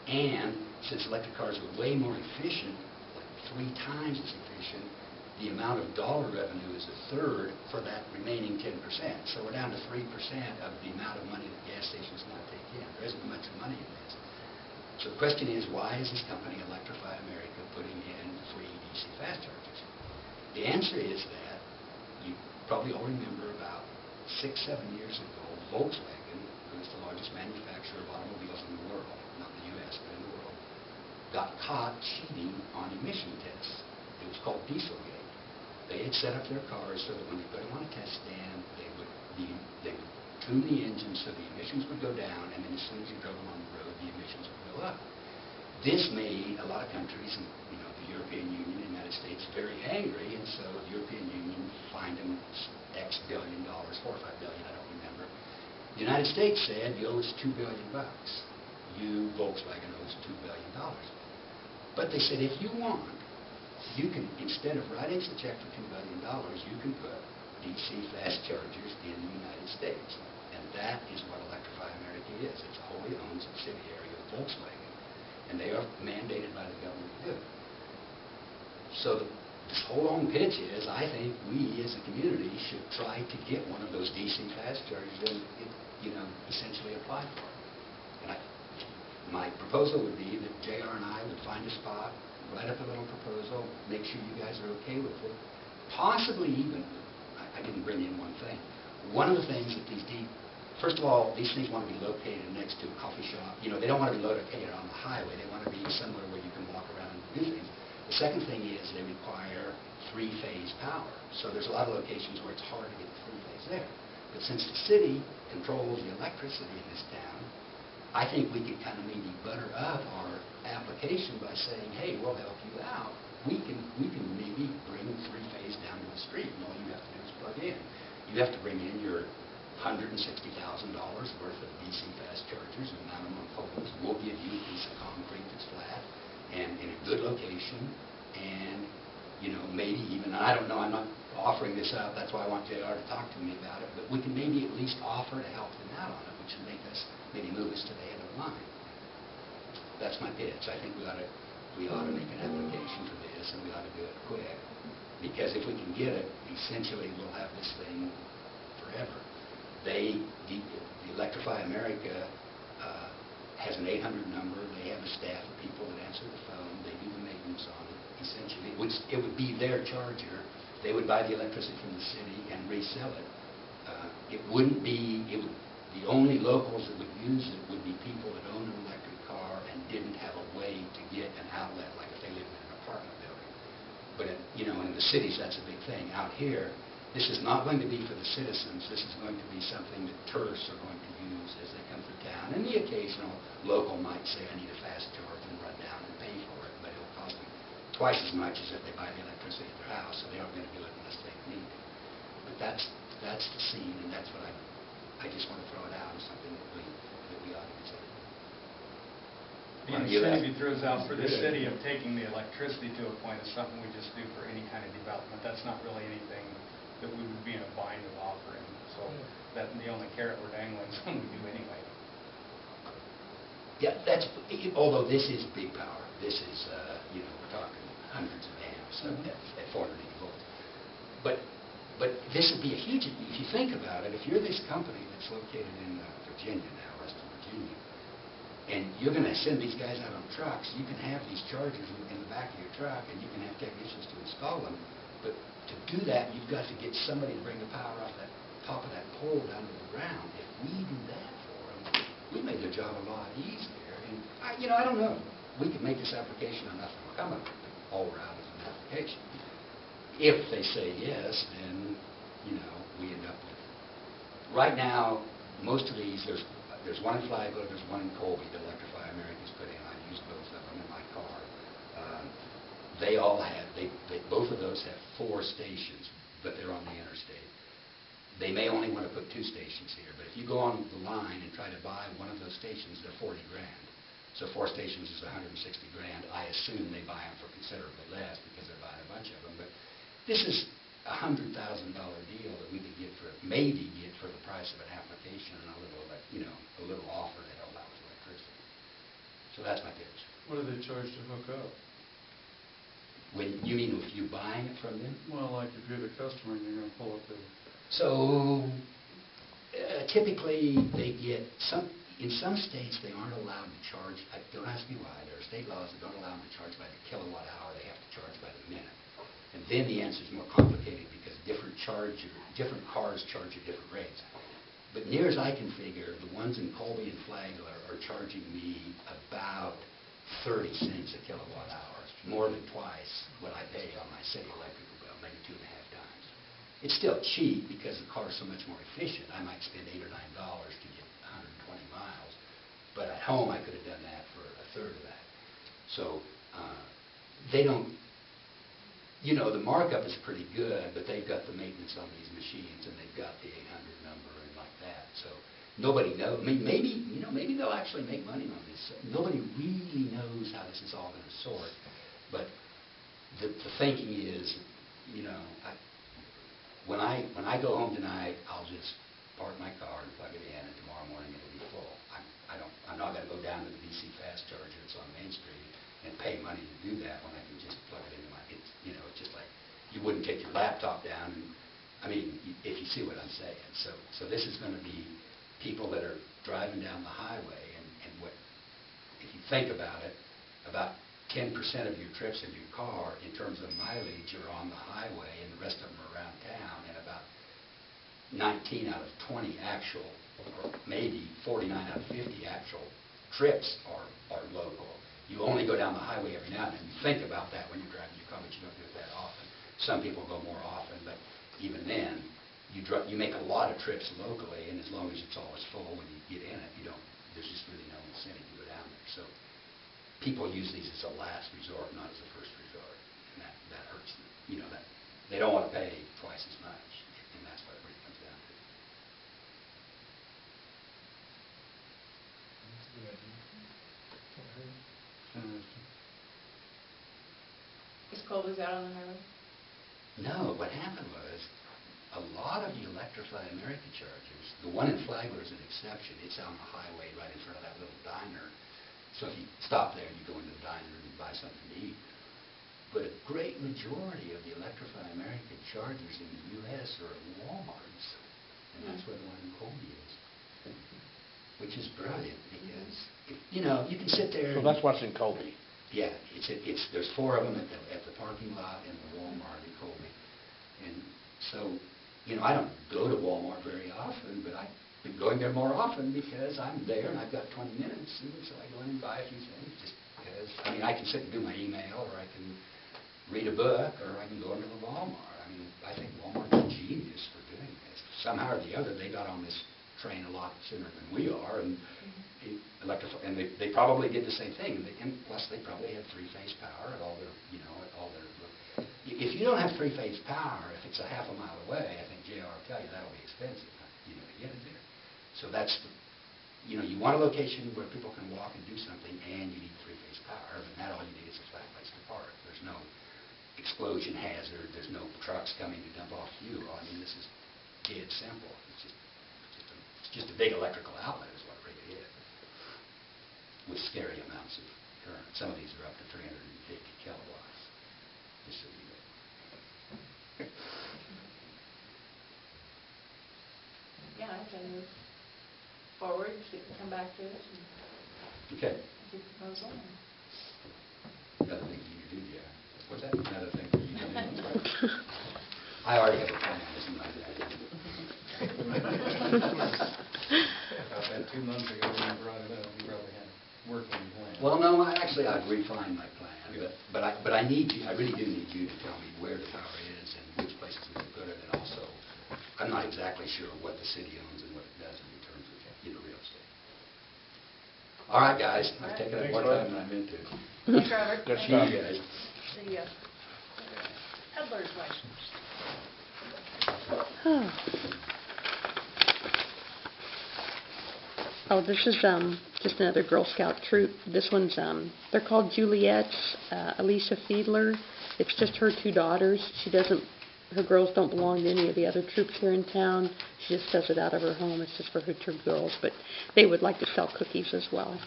And since electric cars are way more efficient, like 3 times as efficient, the amount of dollar revenue is a third for that remaining 10%. So we're down to 3% of the amount of money that gas stations now take in. There isn't much money in this. So the question is, why is this company, Electrify America, putting in free DC fast chargers? The answer is that you probably all remember about 6, 7 years ago, Volkswagen, who is the largest manufacturer of automobiles in the world, not the U.S., but in the world, got caught cheating on emission tests. It was called Dieselgate. They had set up their cars so that when they put them on a test stand, they would tune the engine so the emissions would go down, and then as soon as you drove them on the road, the emissions would go up. This made a lot of countries, the European Union, the United States, very angry, and so the European Union fined them X billion dollars, 4 or 5 billion, I don't remember. The United States said, you owe us $2 billion. You, Volkswagen, owe us $2 billion. But they said, if you want, you can, instead of writing us a check for $2 billion, you can put DC fast chargers in the United States. And that is what Electrify America is. It's a wholly owned subsidiary of Volkswagen. And they are mandated by the government to do it. So this whole long pitch is, I think we as a community should try to get one of those DC fast chargers and, essentially apply for it. And my proposal would be that JR and I would find a spot, write up a little proposal, make sure you guys are okay with it. Possibly even, I didn't bring in one thing. One of the things that first of all, these things want to be located next to a coffee shop. They don't want to be located on the highway. They want to be somewhere where you can walk around and do things. The second thing is they require 3-phase power. So there's a lot of locations where it's hard to get the 3-phase there. But since the city controls the electricity in this town, I think we could kind of maybe butter up our application by saying, hey, we'll help you out. We can maybe bring 3-phase down to the street, and all you have to do is plug in. You have to bring in your $160,000 worth of DC fast chargers and mount them on poles. We'll give you a piece of concrete that's flat and in a good location, and maybe even, I don't know, I'm not offering this up, that's why I want JR to talk to me about it, but we can maybe at least offer to help them out on it, which would make us, maybe move us to the end of the line. That's my pitch. I think we ought to make an application for this, and we ought to do it quick, because if we can get it, essentially we'll have this thing forever. The Electrify America has an 800 number. They have a staff of people that answer the phone. They do the maintenance on it. Essentially, it would be their charger. They would buy the electricity from the city and resell it. The only locals that would use it would be people that own an electric car and didn't have a way to get an outlet, like if they lived in an apartment building. But in the cities, that's a big thing. Out here, this is not going to be for the citizens. This is going to be something that tourists are going to use as they come through town. And the occasional local might say, I need a fast charge, and run down and pay for it. But it'll cost them twice as much as if they buy the electricity at their house, so they aren't going to do it unless they need it. But that's the scene, and that's what I just want to throw it out as something that we ought to consider. The incentive he throws out for the city of taking the electricity to a point is something we just do for any kind of development. That's not really anything that we would be in a bind of offering. So that the only carrot we're dangling is something we do anyway. Yeah, that's, although this is big power. This is, we're talking hundreds of amps at 480 volts. But this would be a huge, if you think about it, if you're this company that's located in Virginia now, Western Virginia, and you're going to send these guys out on trucks, you can have these chargers in the back of your truck, and you can have technicians to install them. But to do that, you've got to get somebody to bring the power off that top of that pole down to the ground. If we do that for them, we make their job a lot easier. And I don't know. We could make this application on nothing will come of it, but all we're out is an application. If they say yes, then, we end up with... Right now, most of these, there's one in Flagler, there's one in Colby that Electrify America's put in. I've used both of them in my car. They all have, both of those have 4 stations, but they're on the interstate. They may only want to put 2 stations here, but if you go on the line and try to buy one of those stations, they're 40 grand. So 4 stations is 160 grand. I assume they buy them for considerably less because they're buying a bunch of them. But this is a $100,000 deal that we could maybe get for the price of an application and a little offer to help out with electricity. So that's my pitch. What do they charge to hook up? You mean if you're buying it from them? Well, like if you're the customer and you're going to pull up the... So typically they get in some states they aren't allowed to charge, don't ask me why, there are state laws that don't allow them to charge by the kilowatt hour, they have to charge by the minute. And then the answer is more complicated because different cars charge at different rates. But near as I can figure, the ones in Colby and Flagler are charging me about 30 cents a kilowatt hour, more than twice what I pay on my city electrical bill, maybe 2.5 times. It's still cheap because the car is so much more efficient. I might spend $8 or $9 to get 120 miles, but at home I could have done that for a third of that. So they don't... the markup is pretty good, but they've got the maintenance on these machines, and they've got the 800 number and like that. So nobody knows. Maybe they'll actually make money on this. Nobody really knows how this is all going to sort. But the thinking is, when I go home tonight, I'll just park my car and plug it in, and tomorrow morning it'll be full. I'm not going to go down to the DC Fast Charger that's on Main Street and pay money to do that when I can just plug it into my, it's just like you wouldn't take your laptop down. If you see what I'm saying. So this is going to be people that are driving down the highway, and if you think about it, about 10% of your trips in your car in terms of mileage are on the highway, and the rest of them are around town, and about 19 out of 20 actual, or maybe 49 out of 50 actual trips are local. You only go down the highway every now and then. You think about that when you're driving your car, but you don't do it that often. Some people go more often, but even then, you make a lot of trips locally, and as long as it's always full when you get in it, there's just really no incentive to go down there. So people use these as a last resort, not as a first resort, and that hurts them. They don't want to pay twice as much, and that's what it really comes down to. Is Colby's out on the highway? No, what happened was, a lot of the Electrify America chargers, the one in Flagler is an exception. It's on the highway right in front of that little diner. So if you stop there and you go into the diner and buy something to eat. But a great majority of the Electrify America chargers in the U.S. are at Walmarts. And that's where the one in Colby is. Which is brilliant because, you can sit there. So that's what's in Colby. Yeah, there's 4 of them at the parking lot in the Walmart in Colby. And so, I don't go to Walmart very often, but I've been going there more often because I'm there and I've got 20 minutes, and so I go in and buy a few things just because, I can sit and do my email, or I can read a book, or I can go into the Walmart. I think Walmart's a genius for doing this. Somehow or the other, they got on this train a lot sooner than we are, and they probably did the same thing. And plus, they probably had 3-phase power at all their, If you don't have 3-phase power, if it's a half a mile away, I think JR will tell you that'll be expensive, to get it there. So that's you know, you want a location where people can walk and do something, and you need three-phase power, and that all you need is a flat place to park. There's no explosion hazard, there's no trucks coming to dump off fuel. I mean, this is dead simple. It's just a big electrical outlet is what it really is, with scary amounts of current. Some of these are up to 350 kilowatts, just so you know. Yeah, I can move forward, so you can come back to it and Okay. do proposal. Another thing for you to do, yeah. What's that? Another thing for you to do? I already have a plan, isn't like that. About that 2 months ago when you brought it up, you probably had a working plan. Well, no, actually, I've refined my plan, but I need you, I really do need you to tell me where the power is and which places we can put it, and also, I'm not exactly sure what the city owns and what it doesn't in terms of, real estate. All right, guys, I've taken up more time than I meant to. Thanks, Robert. Good See stuff. you guys. The peddler's license. Oh, this is just another Girl Scout troop. This one's they're called Juliet's. Alicia Fiedler. It's just her 2 daughters. Her girls don't belong to any of the other troops here in town. She just does it out of her home. It's just for her 2 girls, but they would like to sell cookies as well.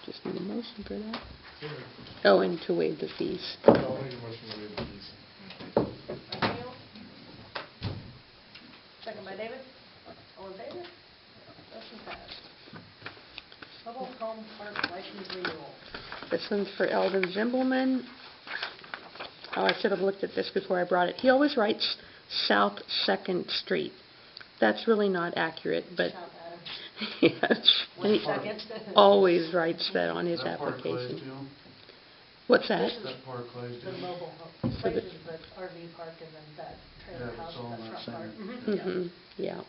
Just need a motion for that. Oh, and to waive the fees. I'll make a motion to waive the fees. By Neil. Second by David. All in favor? Motion passed. Mobile home park license renewal. This one's for Eldon Zimbelman. Oh, I should have looked at this before I brought it. He always writes South 2nd Street. That's really not accurate, but South Adams. yes, and he Second. always writes that on his Is that part of Clay's application. deal? What's that? Is that part of Clay's The deal? mobile home, places, the RV park and then that trailer Yeah, house it's all with in that that front part. same- Mm-hmm, yeah.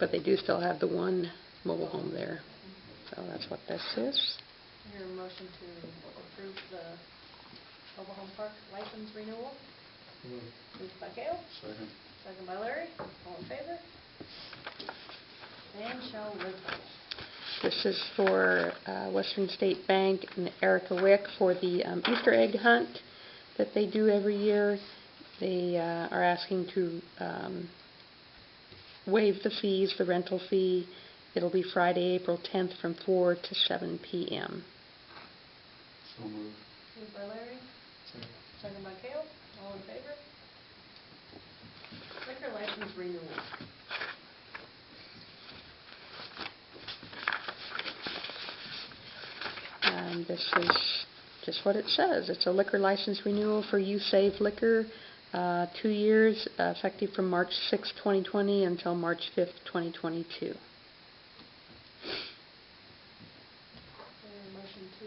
But they do still have the one mobile home there. So that's what this is. Your motion to approve the mobile home park license renewal? Moved by Cale, Second. second by Larry. All in favor? And shall live. This is for Western State Bank and Erica Wick for the Easter egg hunt that they do every year. They are asking to waive the fees, the rental fee. It'll be Friday, April 10th from 4 to 7 p.m. So moved. Moved by Larry, second by Cale. All in favor? Liquor license renewal. And this is just what it says. It's a liquor license renewal for You Save Liquor, 2 years, effective from March 6, 2020 until March 5th, 2022. Motion to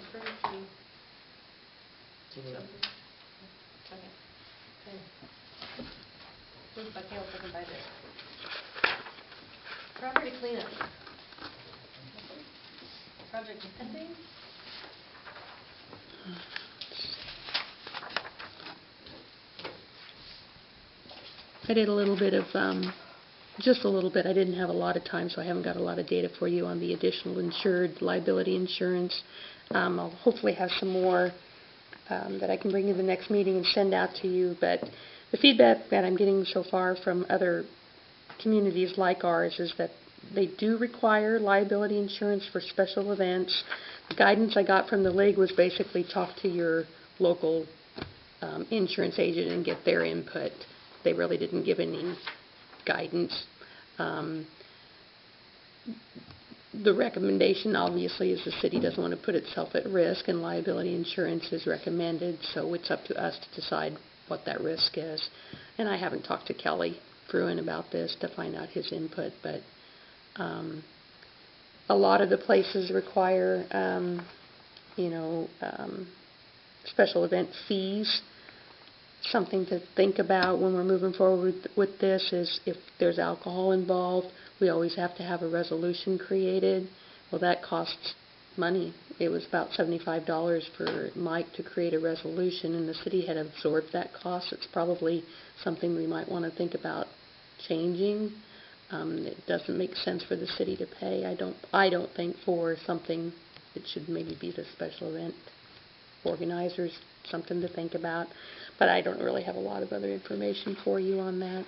approve the... Second. Okay. Moved by Cale, second by Dick. Property cleanup. Project pending. I did a little bit of, just a little bit. I didn't have a lot of time, so I haven't got a lot of data for you on the additional insured liability insurance. I'll hopefully have some more that I can bring to the next meeting and send out to you. But the feedback that I'm getting so far from other communities like ours is that they do require liability insurance for special events. The guidance I got from the league was basically talk to your local insurance agent and get their input. They really didn't give any guidance. The recommendation, obviously, is the city doesn't want to put itself at risk, and liability insurance is recommended, so it's up to us to decide what that risk is. And I haven't talked to Kelly Fruin about this to find out his input, but a lot of the places require, special event fees. Something to think about when we're moving forward with this is if there's alcohol involved, we always have to have a resolution created. Well, that costs money. It was about $75 for Mike to create a resolution, and the city had absorbed that cost. It's probably something we might want to think about changing. It doesn't make sense for the city to pay, I don't think, for something that should maybe be the special event organizers, something to think about. But I don't really have a lot of other information for you on that.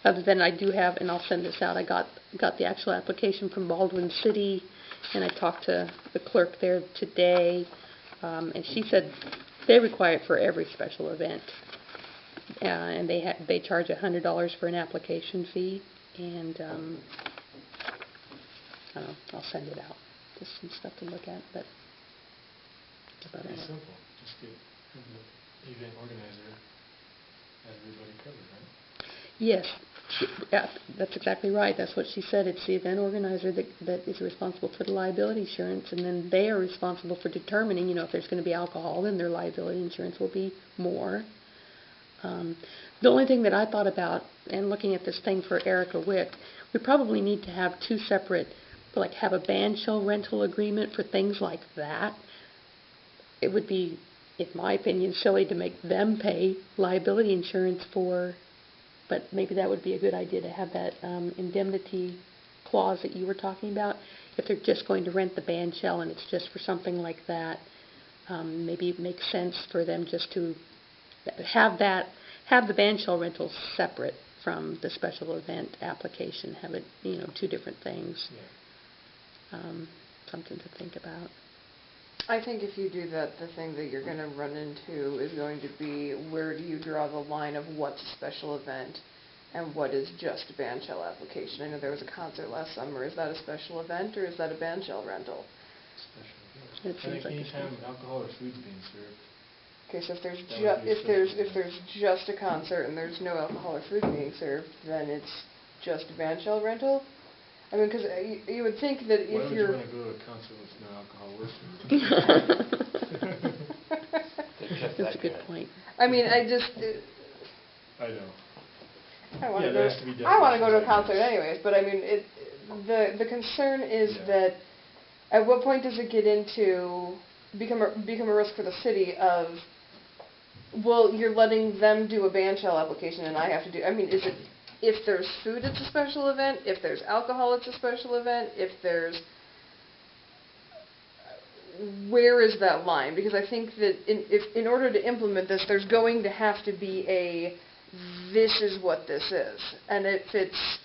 Other than I do have, and I'll send this out, I got the actual application from Baldwin City, and I talked to the clerk there today, and she said they require it for every special event. And they charge $100 for an application fee, and I don't know, I'll send it out. Just some stuff to look at, but It's pretty simple. Just get the event organizer, everybody covered, right? yes, yeah, that's exactly right. That's what she said. It's the event organizer that is responsible for the liability insurance, and then they are responsible for determining, if there's going to be alcohol, then their liability insurance will be more. The only thing that I thought about, and looking at this thing for Erica Wick, we probably need to have two separate, like have a band shell rental agreement for things like that. It would be, in my opinion, silly to make them pay liability insurance for, but maybe that would be a good idea to have that indemnity clause that you were talking about. If they're just going to rent the band shell and it's just for something like that, maybe it makes sense for them just to have the band shell rental separate from the special event application. Have it, two different things. Yeah. Something to think about. I think if you do that, the thing that you're going to run into is going to be, where do you draw the line of what's a special event and what is just a band shell application? I know there was a concert last summer. Is that a special event or is that a band shell rental? Special event. It I seems think like a anytime special- alcohol or food's being served. Okay, so if there's That would be a special if there's just a concert and there's no alcohol or food being served, then it's just a band shell rental. I mean, because you would think that Why if would you're you want to go to a concert with no alcohol with you? That's a good point. I mean, I just I know. I want Yeah, to there go. has to be I want to go to a definitions, I concert guess. anyways, but I mean, the concern is Yeah. that at what point does it get into become a risk for the city of, well, you're letting them do a band shell application and I have to do. I mean, is it if there's food, it's a special event. If there's alcohol, it's a special event. If there's where is that line? Because I think that in order to implement this, there's going to have to be this is what this is. And if it's,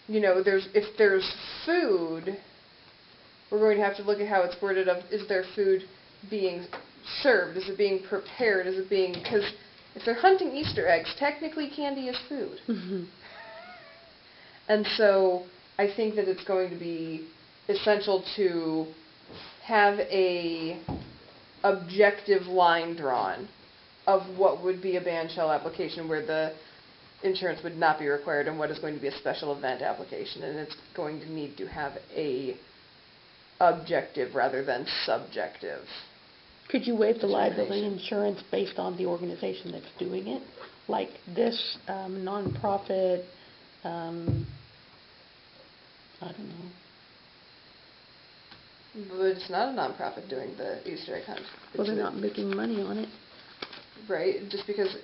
if there's food, we're going to have to look at how it's worded of, is there food being served? Is it being prepared? Is it being, because if they're hunting Easter eggs, technically candy is food. Mhm. And so I think that it's going to be essential to have a objective line drawn of what would be a band shell application where the insurance would not be required and what is going to be a special event application. And it's going to need to have a objective rather than subjective. Could you waive the liability determination. insurance based on the organization that's doing it? Like this nonprofit, I don't know. But it's not a nonprofit doing the Easter egg hunt. Well, they're It's not making money on it. right. Just because,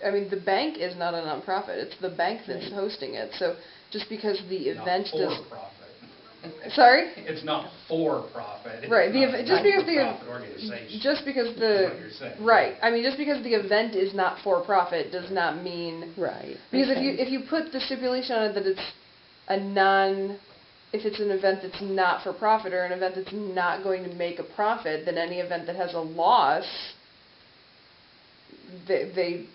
I mean, the bank is not a nonprofit. It's the bank that's Right. hosting it. So just because the Not event does, for profit. sorry. It's not for profit. It's Right, not a just because the not-for-profit organization. just because is the what you're saying. right, I mean, just because the event is not for profit does not mean Right. because Okay. if you put the stipulation on it that it's if it's an event that's not for profit or an event that's not going to make a profit, then any event that has a loss, they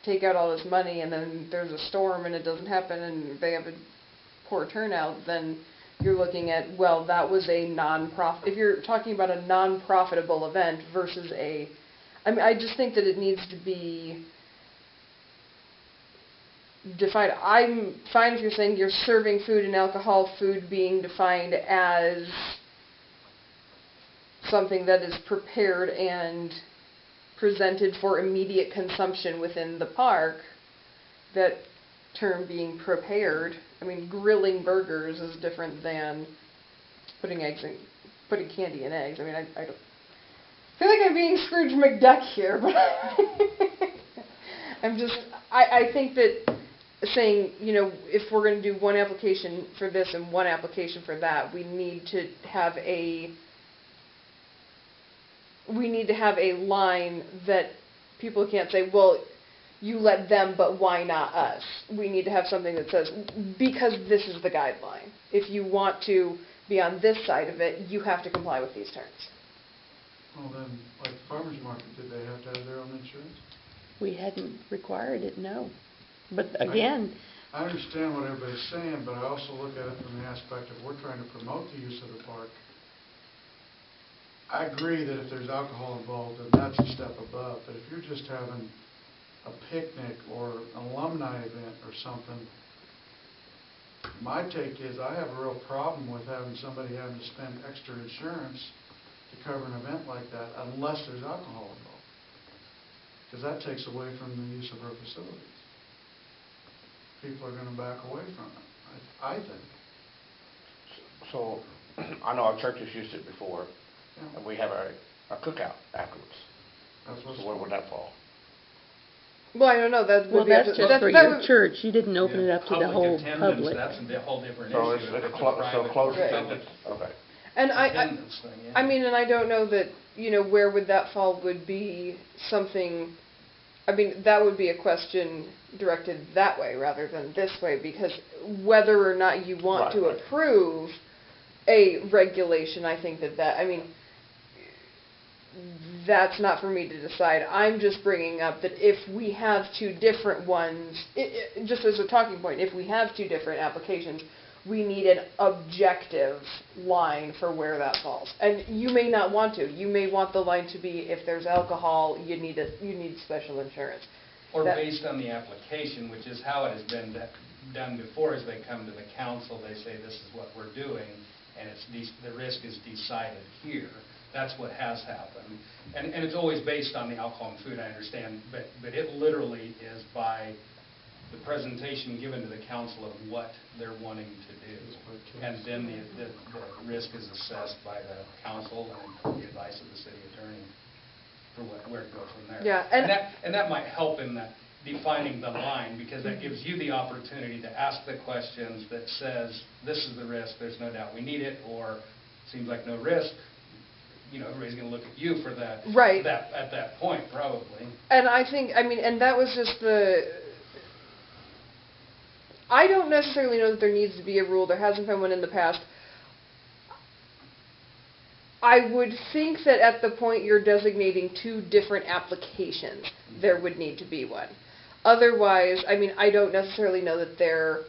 take out all this money and then there's a storm and it doesn't happen and they have a poor turnout, then you're looking at, well, that was a non-profit. If you're talking about a non-profitable event versus I mean, I just think that it needs to be defined. I'm fine if you're saying you're serving food and alcohol, food being defined as something that is prepared and presented for immediate consumption within the park. That term being prepared, I mean, grilling burgers is different than putting candy in eggs. I mean, I don't feel like I'm being Scrooge McDuck here, but I think that saying, if we're going to do one application for this and one application for that, we need to have a line that people can't say, well, you let them, but why not us? We need to have something that says, because this is the guideline. If you want to be on this side of it, you have to comply with these terms. Well, then, like farmer's market, did they have to have their own insurance? We hadn't required it, no. But again, I understand what everybody's saying, but I also look at it from the aspect of we're trying to promote the use of the park. I agree that if there's alcohol involved, then that's a step above, but if you're just having a picnic or an alumni event or something, my take is I have a real problem with having somebody having to spend extra insurance to cover an event like that unless there's alcohol involved. Because that takes away from the use of our facilities. People are going to back away from it, I think. So, I know our churches used it before, Yeah. and we have a cookout afterwards. That's what's So where would that fall? Well, I don't know. That would well, be up that's to, just for that your would- church. You didn't open it up to the whole Attendance, public. that's a whole different issue. So it's if it's a so private close Right. attendance, okay. And attendance thing, yeah. I mean, and I don't know that, where would that fall would be something, that would be a question directed that way rather than this way, because whether or not you want to Right. approve a regulation, I think that's not for me to decide. I'm just bringing up that if we have two different ones, just as a talking point, if we have two different applications, we need an objective line for where that falls. And you may not want to. You may want the line to be, if there's alcohol, you need special insurance. Or that- based on the application, which is how it has been done before, as they come to the council, they say, this is what we're doing, and the risk is decided here. That's what has happened. And it's always based on the alcohol and food, I understand, but it literally is by the presentation given to the council of what they're wanting to do. And then the risk is assessed by the council and the advice of the city attorney for where to go from there. Yeah, and that might help in that defining the line, because that gives you the opportunity to ask the questions that says, this is the risk, there's no doubt we need it, or seems like no risk. Everybody's going to look at you for that. Right. At that point, probably. And I think, and that was just I don't necessarily know that there needs to be a rule. There hasn't been one in the past. I would think that at the point you're designating two different applications, there would need to be one. Otherwise, I don't necessarily know that there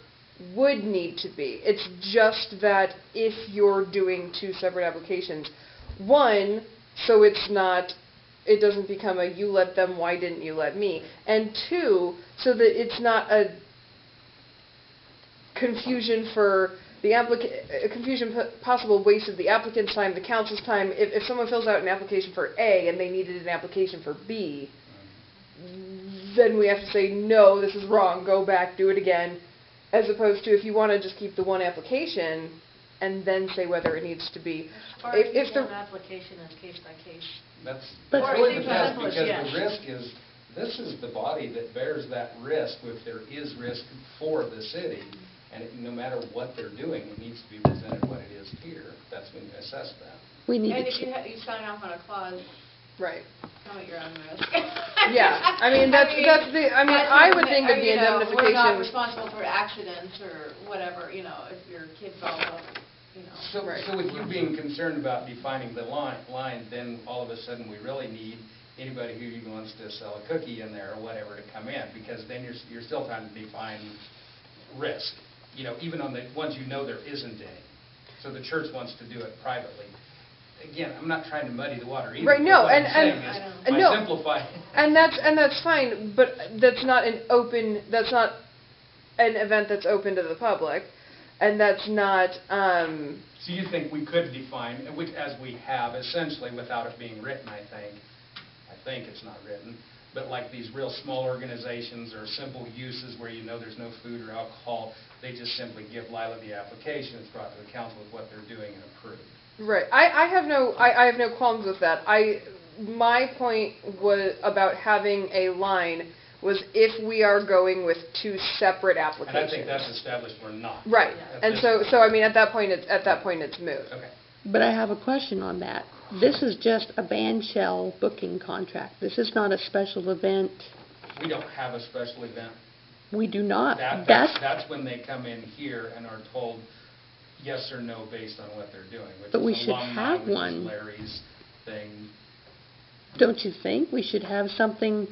would need to be. It's just that if you're doing two separate applications, one, so it doesn't become a you let them, why didn't you let me? And two, so that it's not a confusion for the possible waste of the applicant's time, the council's time. If someone fills out an application for A and they needed an application for B, then we have to say, no, this is wrong, go back, do it again. As opposed to if you want to just keep the one application and then say whether it needs to be. Or if the application is case by case. That's But- really Or the best, simple as because yes. the risk is, this is the body that bears that risk if there is risk for the city. And no matter what they're doing, it needs to be presented what it is here. That's when you assess that. We need And to if you sign off on a clause, Right. come at your own risk. Yeah, I would think that the We're not indemnification. responsible for accidents or whatever, if your kid falls off, So, Right. so with you being concerned about defining the line, then all of a sudden we really need anybody who even wants to sell a cookie in there or whatever to come in, because then you're still trying to define risk, even on the ones there isn't any. So the church wants to do it privately. Again, I'm not trying to muddy the water either. Right, no, What I'm and- saying I is, know. by No. simplifying. And that's fine, but that's not an event that's open to the public, and that's not, So you think we could define, which as we have essentially without it being written, I think it's not written, but like these real small organizations or simple uses where there's no food or alcohol, they just simply give Lila the application, it's brought to the council with what they're doing and approved. right. I have no qualms with that. My point was about having a line was if we are going with two separate And applications. I think that's established we're not. Right, Yeah. and so I mean, at that point, it's moot. Okay. But I have a question on that. This is just a band shell booking contract. This is not a special event. We don't have a special event. We do not. That's when they come in here and are told yes or no based on what they're doing, which But we is should alumni, have which is one. Larry's thing. Don't you think we should have something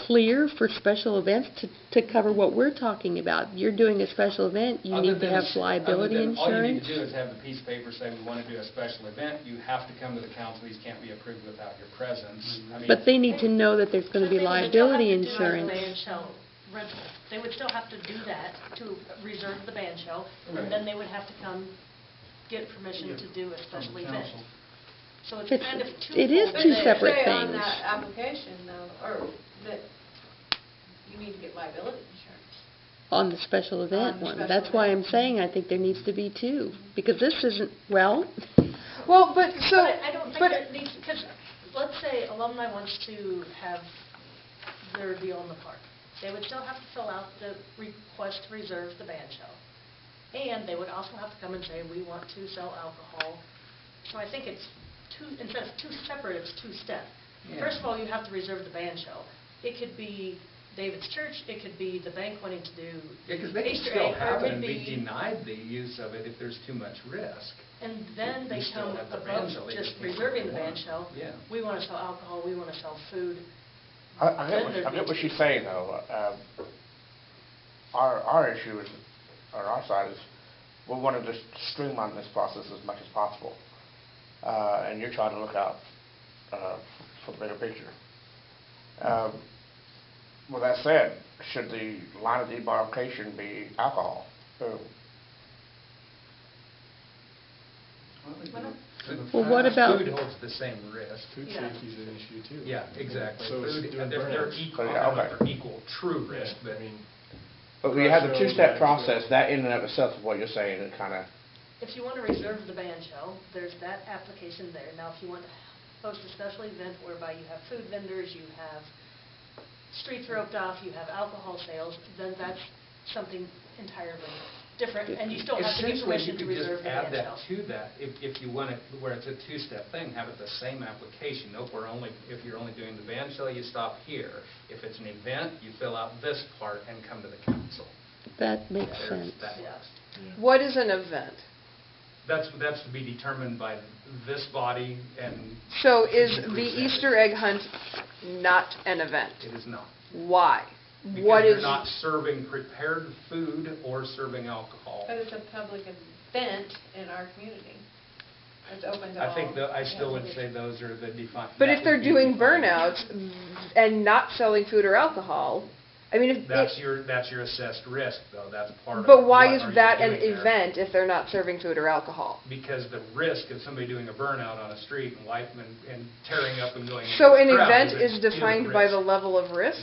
clear for special events to cover what we're talking about? You're doing a special event, you need to have liability All you need insurance. to do is have the piece of paper say, we want to do a special event, you have to come to the council, these can't be approved without your presence. I mean, But they need to know that there's going to be But they would still have liability to do the insurance. band shell rental. They would still have to do that to reserve the band shell, Right. and then they would have to come get permission to do a special event. So it's It's- kind of it is twofold. two But they separate say on things. that application though, or that you need to get liability insurance. On the special event On the one. special That's why I'm event. saying I think there needs to be two. Because this isn't, well, Well, but so, But I don't think but, that needs, because let's say alumni wants to have their deal in the park. They would still have to fill out the request to reserve the band shell. And they would also have to come and say, we want to sell alcohol. So I think it's two, instead of two separate, it's two-step. Yeah. First of all, you have to reserve the band shell. It could be David's Church, it could be the bank wanting to do Yeah, because they can Easter still egg, or have it it and could be denied the use of it if there's too much risk. And then they You still come have the above band shell, they just just can't reserving the perform. band shell. Yeah. We want to sell alcohol, we want to sell food. I get what she's saying, though. Our issue is, on our side is, we want to just streamline this process as much as possible. And you're trying to look out for the bigger picture. With that said, should the line of demarcation be alcohol? well, what about, Food holds the same risk. Food Yeah. safety's an issue too. Yeah, exactly. So it's Food, doing they're burnouts. equal, Yeah, okay. they're equal true risk, Yeah, but I mean, But we have the Shows, two-step yeah, process, shows. that in and of itself is what you're saying, it kind of, If you want to reserve the band shell, there's that application there. Now, if you want to host a special event whereby you have food vendors, you have streets roped off, you have alcohol sales, then that's something entirely different, and you still have to get essentially, permission you to could reserve just the add band that shell. to that, if you want it, where it's a two-step thing, have it the same application. Nope, if you're only doing the band shell, you stop here. If it's an event, you fill out this part and come to the council. that makes There's sense. that. Yeah. what is an event? That's to be determined by this body, and So is You the present it. Easter egg hunt not an event? it is not. Why? Because What you're is, not serving prepared food or serving alcohol. But it's a public event in our community. It's open to all. I think I still would Yeah. say those are the defined. but if they're doing burnouts and not selling food or alcohol, I mean, if, That's your assessed risk, though, that's part of. but why what is are you that an doing there. event if they're not serving food or alcohol? Because the risk of somebody doing a burnout on a street and wiping and tearing up and going into So the an crowd event a is defined by the risk. level of risk?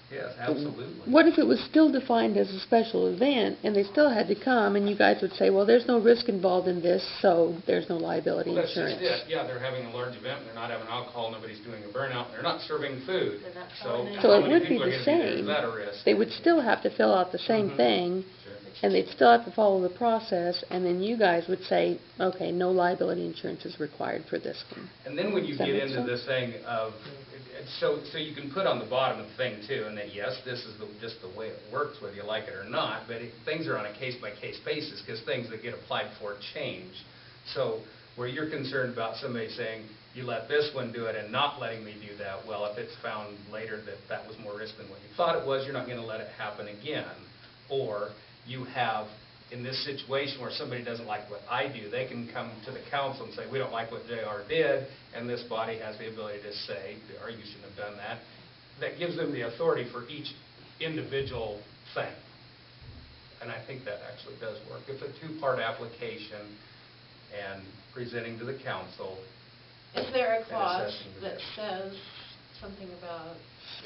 Yes, absolutely. What if it was still defined as a special event and they still had to come and you guys would say, well, there's no risk involved in this, so there's no liability Well, that's just insurance? it. Yeah, they're having a large event, and they're not having alcohol, nobody's doing a burnout, and they're not serving food. They're not So selling So how it many would be people are the gonna be there? Is same. that a risk? They would still have to fill out the same Mhm. thing, Sure. and they'd still have to follow the process, and then you guys would say, okay, no liability insurance is required for this one. And then when you Does that get make into sense? this thing of, so you can put on the bottom of the thing too, and that, yes, this is just the way it works, whether you like it or not, but things are on a case-by-case basis, because things that get applied for change. So where you're concerned about somebody saying, you let this one do it and not letting me do that, well, if it's found later that that was more risk than what you thought it was, you're not going to let it happen again. Or you have, in this situation where somebody doesn't like what I do, they can come to the council and say, we don't like what JR did, and this body has the ability to say, or you shouldn't have done that. That gives them the authority for each individual thing. And I think that actually does work. It's a two-part application and presenting to the council. Is there a clause assessing the that risk. says something about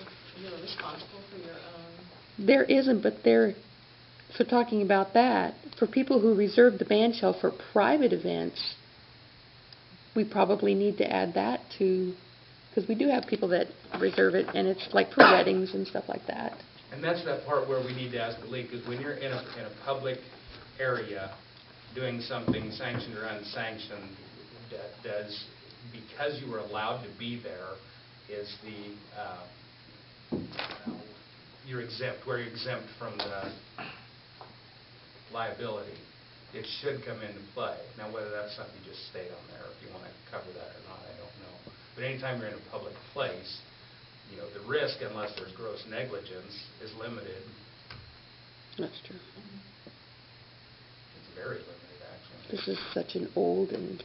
if you're responsible for your own? There isn't, but so talking about that, for people who reserve the band shell for private events, we probably need to add that to Because we do have people that reserve it, and it's like for weddings and stuff like that. And that's that part where we need to ask the league, because when you're in a public area doing something sanctioned or unsanctioned, does, because you were allowed to be there, is you're exempt, where you're exempt from the liability. It should come into play. Now, whether that's something you just state on there, if you want to cover that or not, I don't know. But anytime you're in a public place, you know, the risk, unless there's gross negligence, is limited. That's true. It's very limited, actually. This is such an old and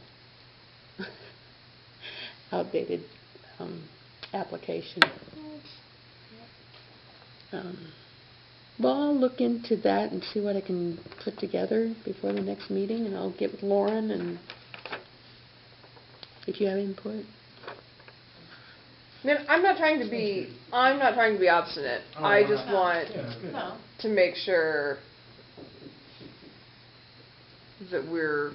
outdated application. Well, I'll look into that and see what I can put together before the next meeting, and I'll get with Lauren, and if you have input. I mean, I'm not trying to be obstinate. Oh, I no, just no. want No. to make sure that we're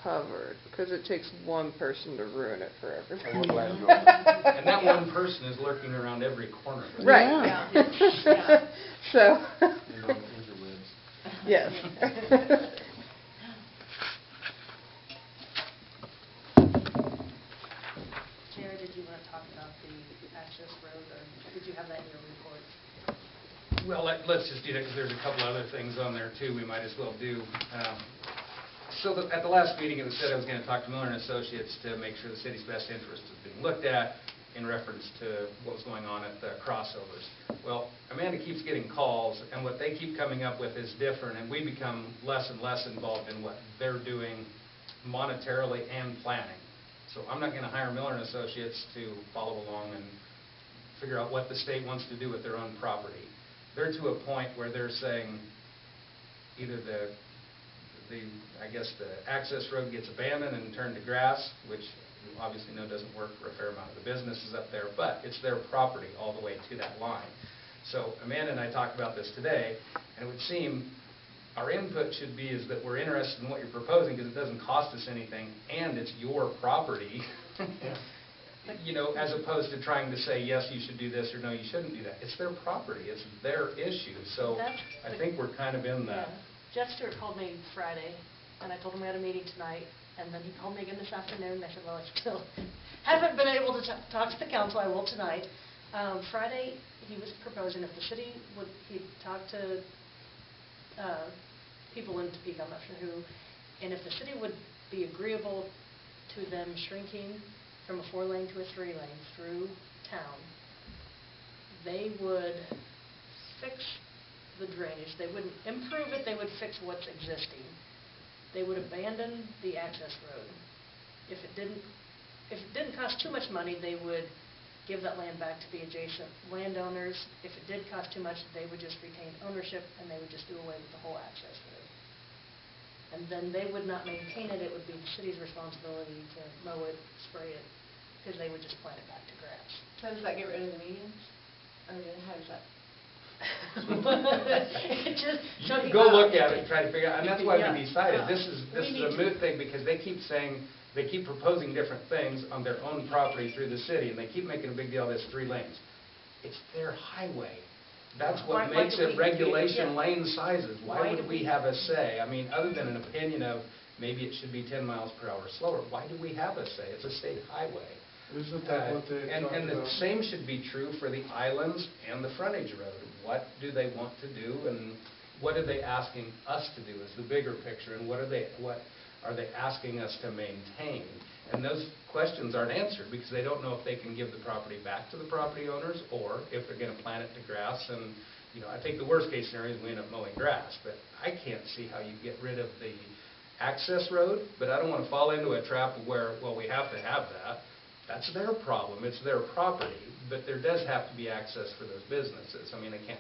covered, because it takes one person to ruin it for And we're glad everybody. you are. And that one person is lurking around every corner. Right. Yeah. Yeah. So, You know, interwebs. yes. Jared, did you want to talk about the access road, or did you have that in your report? Well, let's just do that, because there's a couple other things on there, too, we might as well do. At the last meeting, it was said I was going to talk to Miller and Associates to make sure the city's best interest is being looked at in reference to what was going on at the crossovers. Well, Amanda keeps getting calls, and what they keep coming up with is different, and we become less and less involved in what they're doing monetarily and planning. So I'm not going to hire Miller and Associates to follow along and figure out what the state wants to do with their own property. They're to a point where they're saying either the access road gets abandoned and turned to grass, which you obviously know doesn't work for a fair amount of the businesses up there, but it's their property all the way to that line. So Amanda and I talked about this today, and it would seem our input should be is that we're interested in what you're proposing because it doesn't cost us anything and it's your property. You know, as opposed to trying to say, yes, you should do this, or no, you shouldn't do that. It's their property. It's their issue. So I think we're kind of in that. Yeah. Jeff Stewart called me Friday, and I told him we had a meeting tonight, and then he called me again this afternoon, and I said, well, I still haven't been able to talk to the council. I will tonight. Friday, he was proposing if the city would, he'd talk to people in Topeka, I'm not sure who, and if the city would be agreeable to them shrinking from a 4-lane to a 3-lane through town, they would fix the drainage. They wouldn't improve it, they would fix what's existing. They would abandon the access road. If it didn't cost too much money, they would give that land back to the adjacent landowners. If it did cost too much, they would just retain ownership and they would just do away with the whole access road. And then they would not maintain it. It would be the city's responsibility to mow it, spray it, because they would just plant it back to grass. So does that get rid of the meetings? Or how does that? Go look at it and try to figure out, and that's why Yeah. we decided, Yeah. this is We a need to- moot thing, because they keep saying, they keep proposing different things on their own property through the city, and they keep making a big deal of this 3 lanes. It's their highway. That's what Why makes do it we- regulation yeah. lane sizes. Why Why do would we we- have a say? I mean, other than an opinion of maybe it should be 10 miles per hour slower, why do we have a say? It's a state highway. Isn't that what they talked And the about? same should be true for the islands and the frontage road. What do they want to do, and what are they asking us to do is the bigger picture, and what are they asking us to maintain? And those questions aren't answered because they don't know if they can give the property back to the property owners or if they're going to plant it to grass. And, you know, I think the worst case scenario is we end up mowing grass, but I can't see how you get rid of the access road, but I don't want to fall into a trap where, well, we have to have that. That's their problem. It's their property, but there does have to be access for those businesses. I mean, they can't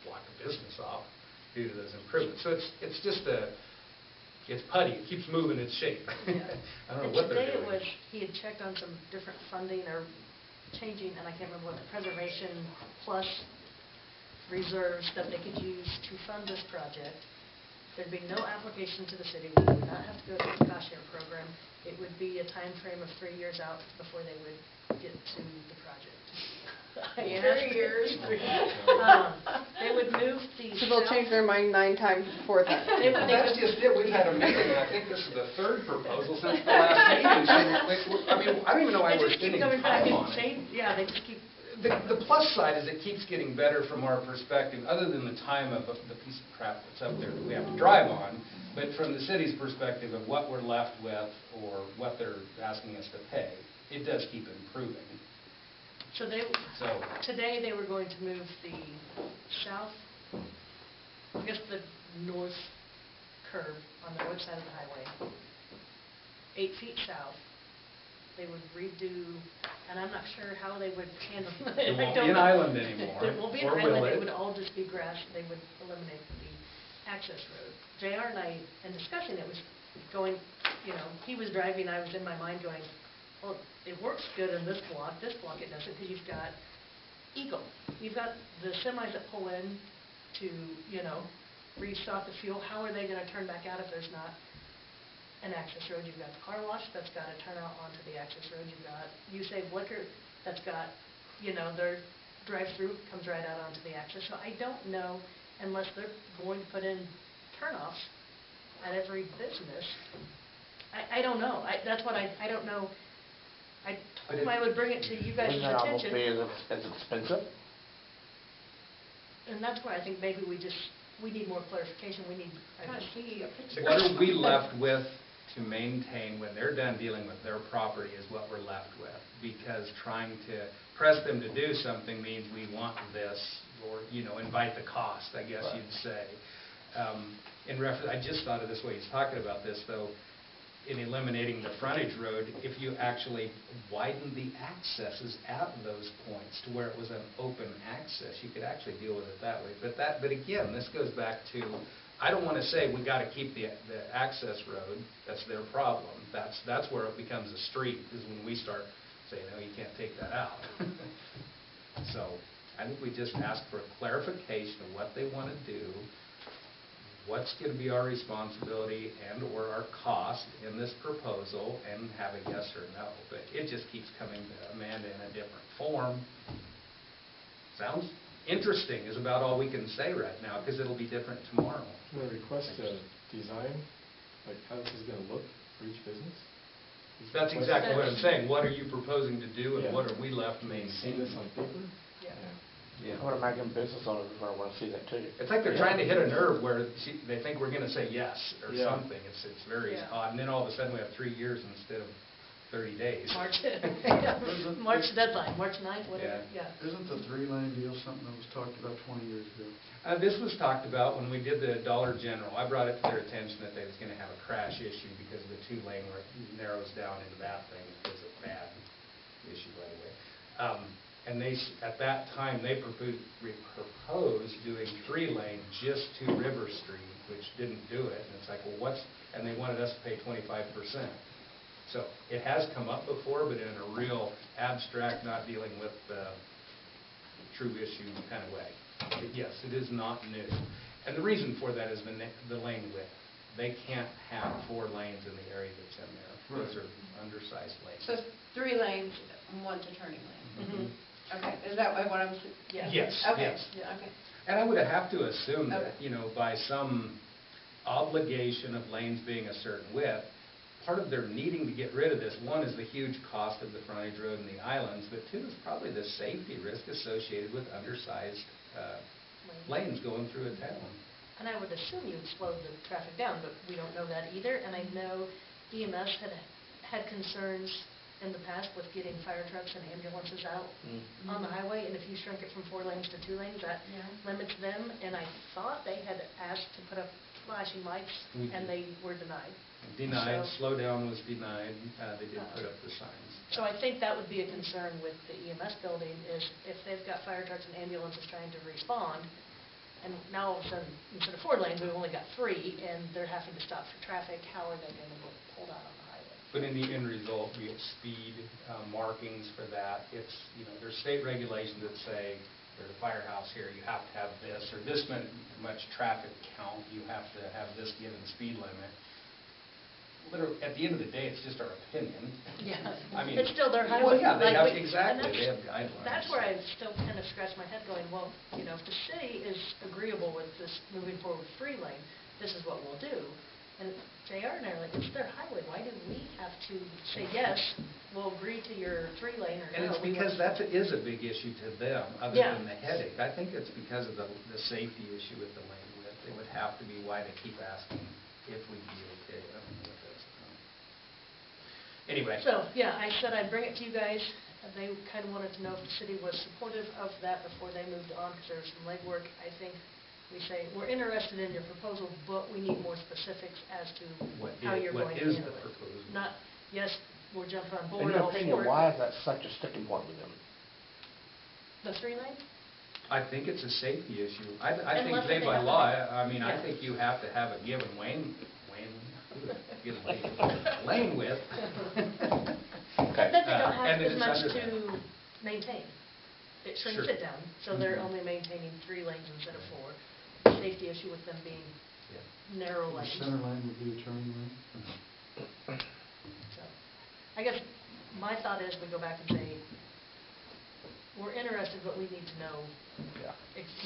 block a business off due to those improvements. So it's just it's putty. It keeps moving its shape. I don't know what they're Today doing. he had checked on some different funding or changing, and I can't remember what, the Preservation Plus reserves that they could use to fund this project. There'd be no application to the city. We would not have to go through the cost share program. It would be a time frame of 3 years out before they would get to the project. In 3 years. They would move the So they'll change their mind 9 times before that. They would- That's just it, we've had a meeting, and I think this is the third proposal since the last meeting, so, I mean, I don't even know why They we're just keep spending coming back time and on it. saying, yeah, they just keep. The plus side is it keeps getting better from our perspective, other than the time of the piece of crap that's up there that we have to drive on, but from the city's perspective of what we're left with or what they're asking us to pay, it does keep improving. So today they were going to move the south, I guess the north curve on the north side of the highway, 8 feet south. They would redo, and I'm not sure how they would handle it. It I won't don't be an know. island anymore, It won't be an or will island, it? it would all just be grass. They would eliminate the access road. JR and I, in discussing it, was going, he was driving, I was in my mind going, well, it works good in this block it doesn't, because you've got Eagle. You've got the semis that pull in to, restock the fuel. How are they going to turn back out if there's not an access road? You've got the car wash that's got to turn out onto the access road. You've got You Save Liquor that's got, their drive-through comes right out onto the access. So I don't know, unless they're going to put in turnoffs at every business. I don't know. That's what I don't know. I told them I would bring it to you guys' Wouldn't that almost attention. be as expensive? And that's where I think maybe we need more clarification. We need, Kind of see a picture. What are we left with to maintain when they're done dealing with their property is what we're left with. Because trying to press them to do something means we want this, or, invite the cost, I guess Right. you'd say. In reference, I just thought of this way he's talking about this, though, in eliminating the frontage road, if you actually widen the accesses at those points to where it was an open access, you could actually deal with it that way. But again, this goes back to, I don't want to say we got to keep the access road. That's their problem. That's where it becomes a street, is when we start saying, no, you can't take that out. So I think we just ask for a clarification of what they want to do, what's going to be our responsibility and/or our cost in this proposal, and have a yes or no. But it just keeps coming to Amanda in a different form. Sounds interesting is about all we can say right now, because it'll be different tomorrow. Can I request a design, like how this is going to look for each business? That's exactly what I'm saying. What are you proposing to do, and Yeah. what are we left Can you see maintaining? this on paper? Yeah. Yeah. I would imagine business owners are going to want to see that too. It's like they're trying to hit a nerve where they think we're going to say yes or Yeah. something. It's very Yeah. odd. And then all of a sudden we have 3 years instead of 30 days. March deadline, March 9th, whatever, yeah. Isn't the 3-lane deal something that was talked about 20 years ago? This was talked about when we did the Dollar General. I brought it to their attention that they was going to have a crash issue because of the 2-lane where it narrows down into that thing. It was a bad issue, by the way. And at that time, they proposed doing 3-lane just to River Street, which didn't do it. And it's like, well, and they wanted us to pay 25%. So it has come up before, but in a real abstract, not dealing with the true issue kind of way. But yes, it is not new. And the reason for that is the lane width. They can't have 4 lanes in the area that's in there. Those are undersized lanes. So 3 lanes, and 1's a turning lane. Mhm. Okay, is that what I'm? Yeah. Yes, Okay, yes. okay. And I would have to assume that, Okay. by some obligation of lanes being a certain width, part of their needing to get rid of this, one is the huge cost of the frontage road and the islands, but 2 is probably the safety risk associated with undersized lanes going through a town. And I would assume you'd slow the traffic down, but we don't know that either. And I know EMS had concerns in the past with getting fire trucks and ambulances out on the highway. And if you shrink it from 4 lanes to 2 lanes, that limits them. And I thought they had asked to put up flashing lights, and they were denied. Denied, So- slow down was denied, they did put up the signs. So I think that would be a concern with the EMS building, is if they've got fire trucks and ambulances trying to respond, and now all of a sudden, instead of 4 lanes, we've only got 3, and they're having to stop for traffic, how are they going to get pulled out on the highway? But in the end result, we have speed markings for that. It's, there's state regulations that say, there's a firehouse here, you have to have this, or this much traffic count, you have to have this given speed limit. literally, at the end of the day, it's just our opinion. Yeah, I mean. it's still their Well, highway. yeah, they Like, have, we- and exactly, that's- they have guidelines. That's where I still kind of scratch my head going, well, you know, if the city is agreeable with this moving forward with 3-lane, this is what we'll do. And JR and I are like, it's their highway, why do we have to say, yes, we'll agree to your 3-lane or no? And it's we because want-" that is a big issue to them, other Yeah. than the headache. I think it's because of the safety issue with the lane width. It would have to be why they keep asking if we'd be okay. I don't know what that's about. Anyway. So, yeah, I said I'd bring it to you guys. They kind of wanted to know if the city was supportive of that before they moved on, because there was some legwork. I think we say, we're interested in your proposal, but we need more specifics as to how you're What going to is handle the it. proposal? Not, yes, we're jumping on In board your all opinion, for it. why is that such a sticking point with them? The 3-lane? I think it's a safety issue. I think Unless they they by have to law, have- I mean, I yeah. think you have to have a given lane width. Okay. That they don't And have as it's much under to maintain. It shrinks Sure. it down, so they're Mhm. only maintaining 3 lanes instead of 4. Safety issue with them being Yeah. narrow The lanes. center lane would be a turning lane. So, I guess my thought is we go back and say, we're interested, but we need to know Yeah.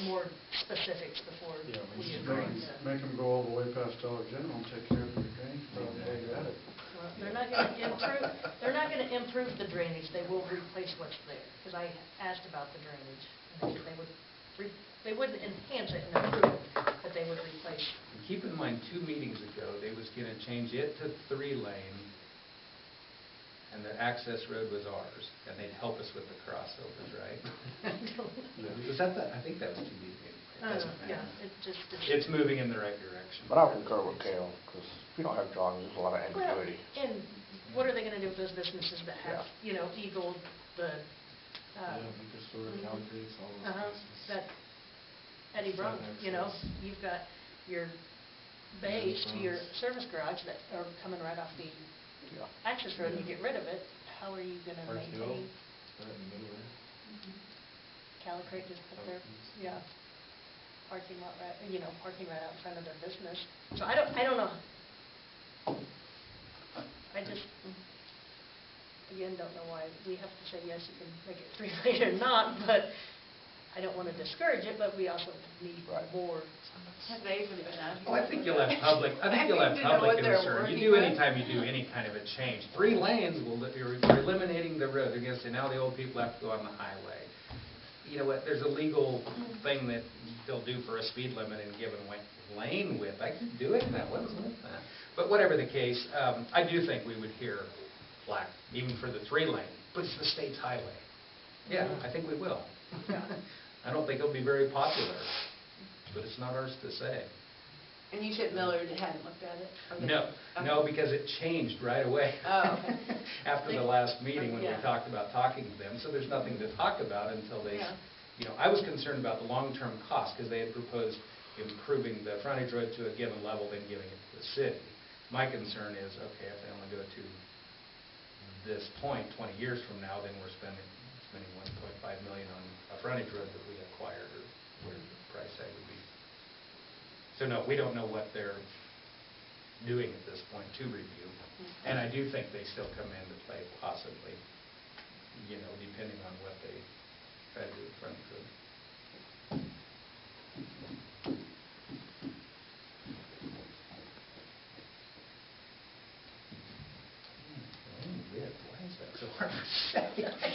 more specifics before Yeah, we we should agree. drain. Make them go all the way past Dollar General and take care of the drainage problem while you're at it. Well, they're not going to improve, improve the drainage, they will replace what's there. Because I asked about the drainage, and they said they wouldn't enhance it and improve it, but they would replace. Keep in mind, 2 meetings ago, they was gonna change it to 3-lane, and the access road was ours, and they'd help us with the crossovers, right? Was that I think that was 2 meetings ago. It doesn't Yeah, matter. it just. It's moving in the right direction. But I concur with Kale, because if you don't have drawings, there's a lot of Well, ambiguity. and what are they going to do with those businesses that have, you know, Eagle, the, Yeah, liquor store, mhm. Caltrates, all those uh-huh, places. that Eddie Brunk, you know, Access. you've got your bays to your Restaurants. service garage that are coming right off the Yeah. access road, and you get rid of it, how are you going to Park Hill, maintain? right in the middle there. Calicrate just put their, Parking's- yeah, parking lot right, you know, parking right out in front of their business. So I don't know. I just, again, don't know why we have to say, yes, you can make it 3-lane or not, but I don't want to discourage it, but we also need Right. more. Have they even been out here? Well, I think you'll have public, I think you'll have to know what public they're concern. You working do with. anytime you do any kind of a change. 3 lanes, you're eliminating the road. They're going to say, now the old people have to go on the highway. You know what, there's a legal thing that they'll do for a speed limit and given lane width. I keep doing that, what is with that? But whatever the case, I do think we would hear flack, even for the 3-lane, but it's the state's highway. Yeah, I think we will. I don't think it'll be very popular, but it's not ours to say. And you said Millard hadn't looked at it? Okay. No, because it changed right away. Oh, okay. After the last meeting when we Yeah. talked about talking to them, so there's nothing to talk about until they, Yeah. you know, I was concerned about the long-term cost, because they had proposed improving the frontage road to a given level, then giving it to the city. My concern is, okay, if they only go to this point 20 years from now, then we're spending 1.5 million on a frontage road that we acquired, or where the price tag would be. So no, we don't know what they're doing at this point to review. And I do think they still come into play possibly, you know, depending on what they try to do with frontage road. Why is that so hard to say? I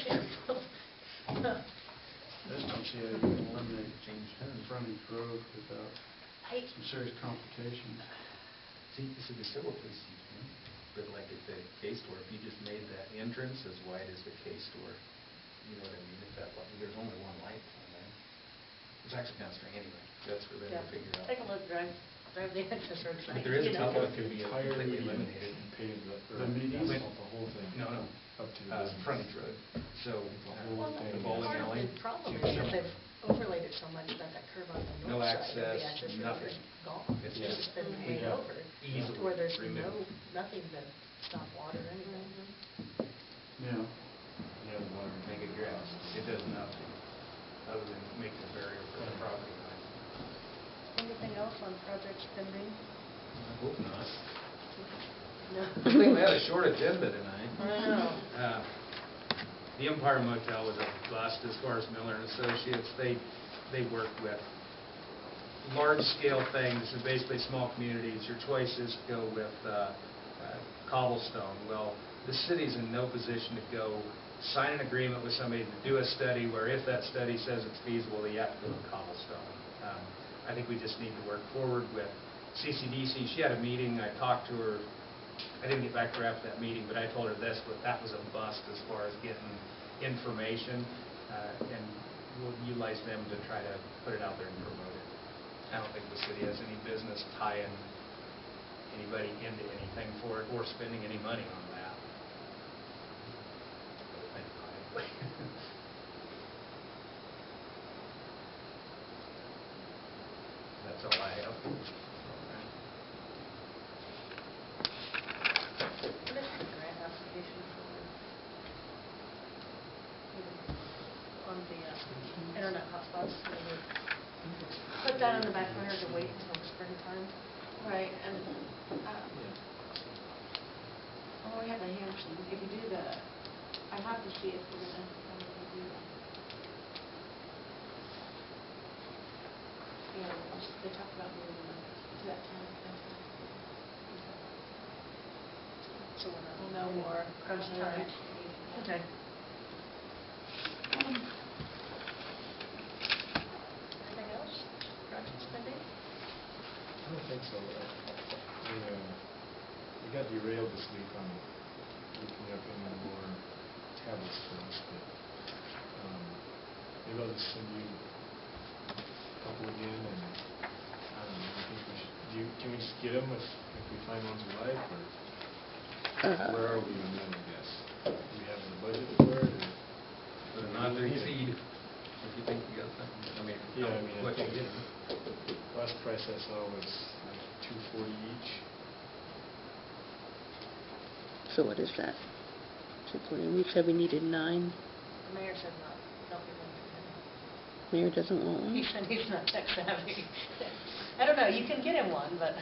just don't see how you can eliminate frontage road without some serious complications. See, there still a place you can, but like at the K-store, if you just made that entrance as wide as the K-store, you know what I mean, if that, there's only one light on there. It's actually kind of strange anyway, that's for them Yeah. to figure out. Take a look, drive the access road But site. there is a you know. couple that could be completely Entirely eliminated. paved up, or The median? asphalt the whole thing. No, Up to the business. frontage road, so, The whole Well, thing. the bowling part of alley. the problem two is that separate- they've overlaid it so much that that curve on the No north side of access, the access road nothing. is gone. It's It's just been paid Yeah. over. easily Where there's removed. nothing to stop water or anything. Yeah. Yeah, the water. Make it grass, it does nothing, other than make a barrier for the property line. Anything else on project spending? I hope not. I think we had a short agenda tonight. I know. The Empire Motel was a bust as far as Miller and Associates. They work with large-scale things, and basically small communities. Your choices go with cobblestone. Well, the city's in no position to go sign an agreement with somebody to do a study where if that study says it's feasible, you have to go with cobblestone. I think we just need to work forward with CCDC. She had a meeting. I talked to her. I didn't get back to her after that meeting, but I told her this, but that was a bust as far as getting information, and we'll utilize them to try to put it out there and promote it. I don't think the city has any business tying anybody into anything for it or spending any money on that. That's all I have. What is the grant application for, on the internet hotspots? Put that on the back burner to wait until springtime? Right, and, oh, we have the Hampton, if you do the, I have to see if we're gonna do that. Yeah, they talked about moving to that time. So we're not. We'll know more. Crunch on the time. next meeting, yeah. Okay. Anything else? Project spending? I don't think so. We got derailed this week on looking up any more tablets for us, but maybe I'll just send you a couple again, and I don't know, I think we should, can we just get them if we find ones we like, or where are we on that, I guess? Do we have the budget for it, or? But not to exceed, if you think you got something, I mean, Yeah, I mean, I what you think get. last price I saw was like $240 each. So what is that? 240. We said we needed 9. The mayor said not, don't give them to him. Mayor doesn't want He one? said he's not tech savvy. I don't know, you can get him one, but.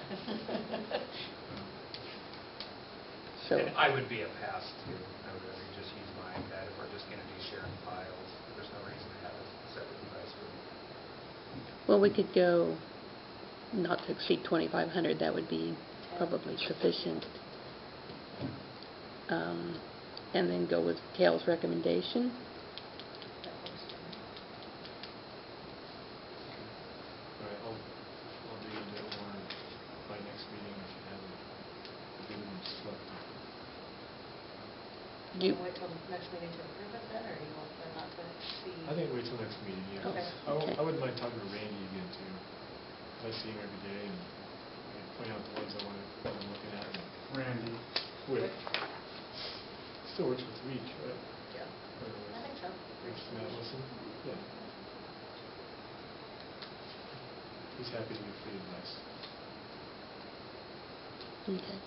So, And I would be a pass too. I would rather just use my iPad if we're just going to be sharing files. There's no reason to have a separate device for it. well, we could go not to exceed 2,500. That would be probably sufficient. And then go with Kale's recommendation. That works for me. All right, I'll dig into it more by next meeting if you haven't given them slept. You You, want to wait till the next meeting to approve it then, or you want, or not to see? I think wait till next meeting, yeah. Okay. Okay. I wouldn't mind talking to Randy again too, 'cause I see him every day, and I can point out the ones I'm looking at. And Randy, Wait, still works with Reach, right? Yeah, Or I think so. Reach Madison? Yeah. He's happy to give free advice. okay.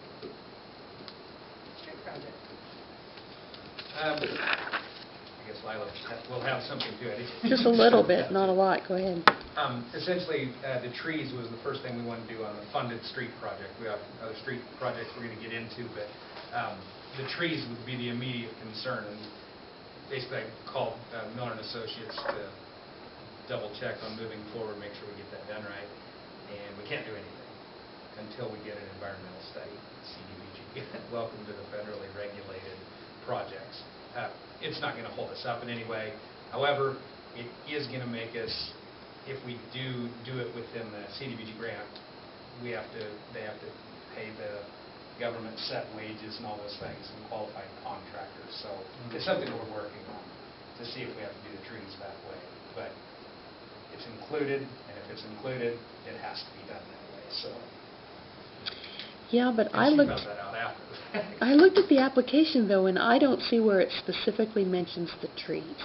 Street project. I guess Lila will have something to it. Just a little bit, not a lot. Go ahead. Essentially, the trees was the first thing we wanted to do on the funded street project. We have other street projects we're going to get into, but the trees would be the immediate concern. And basically, I called Miller and Associates to double check on moving forward, make sure we get that done right. And we can't do anything until we get an environmental study, CDBG. Welcome to the federally regulated projects. It's not going to hold us up in any way. However, it is going to make us, if we do it within the CDBG grant, they have to pay the government set wages and all those things and qualified contractors. So it's something we're working on to see if we have to do the trees that way. But it's included, and if it's included, it has to be done that way. So. Yeah, but And I she looked. found that out after. I looked at the application though, and I don't see where it specifically mentions the trees.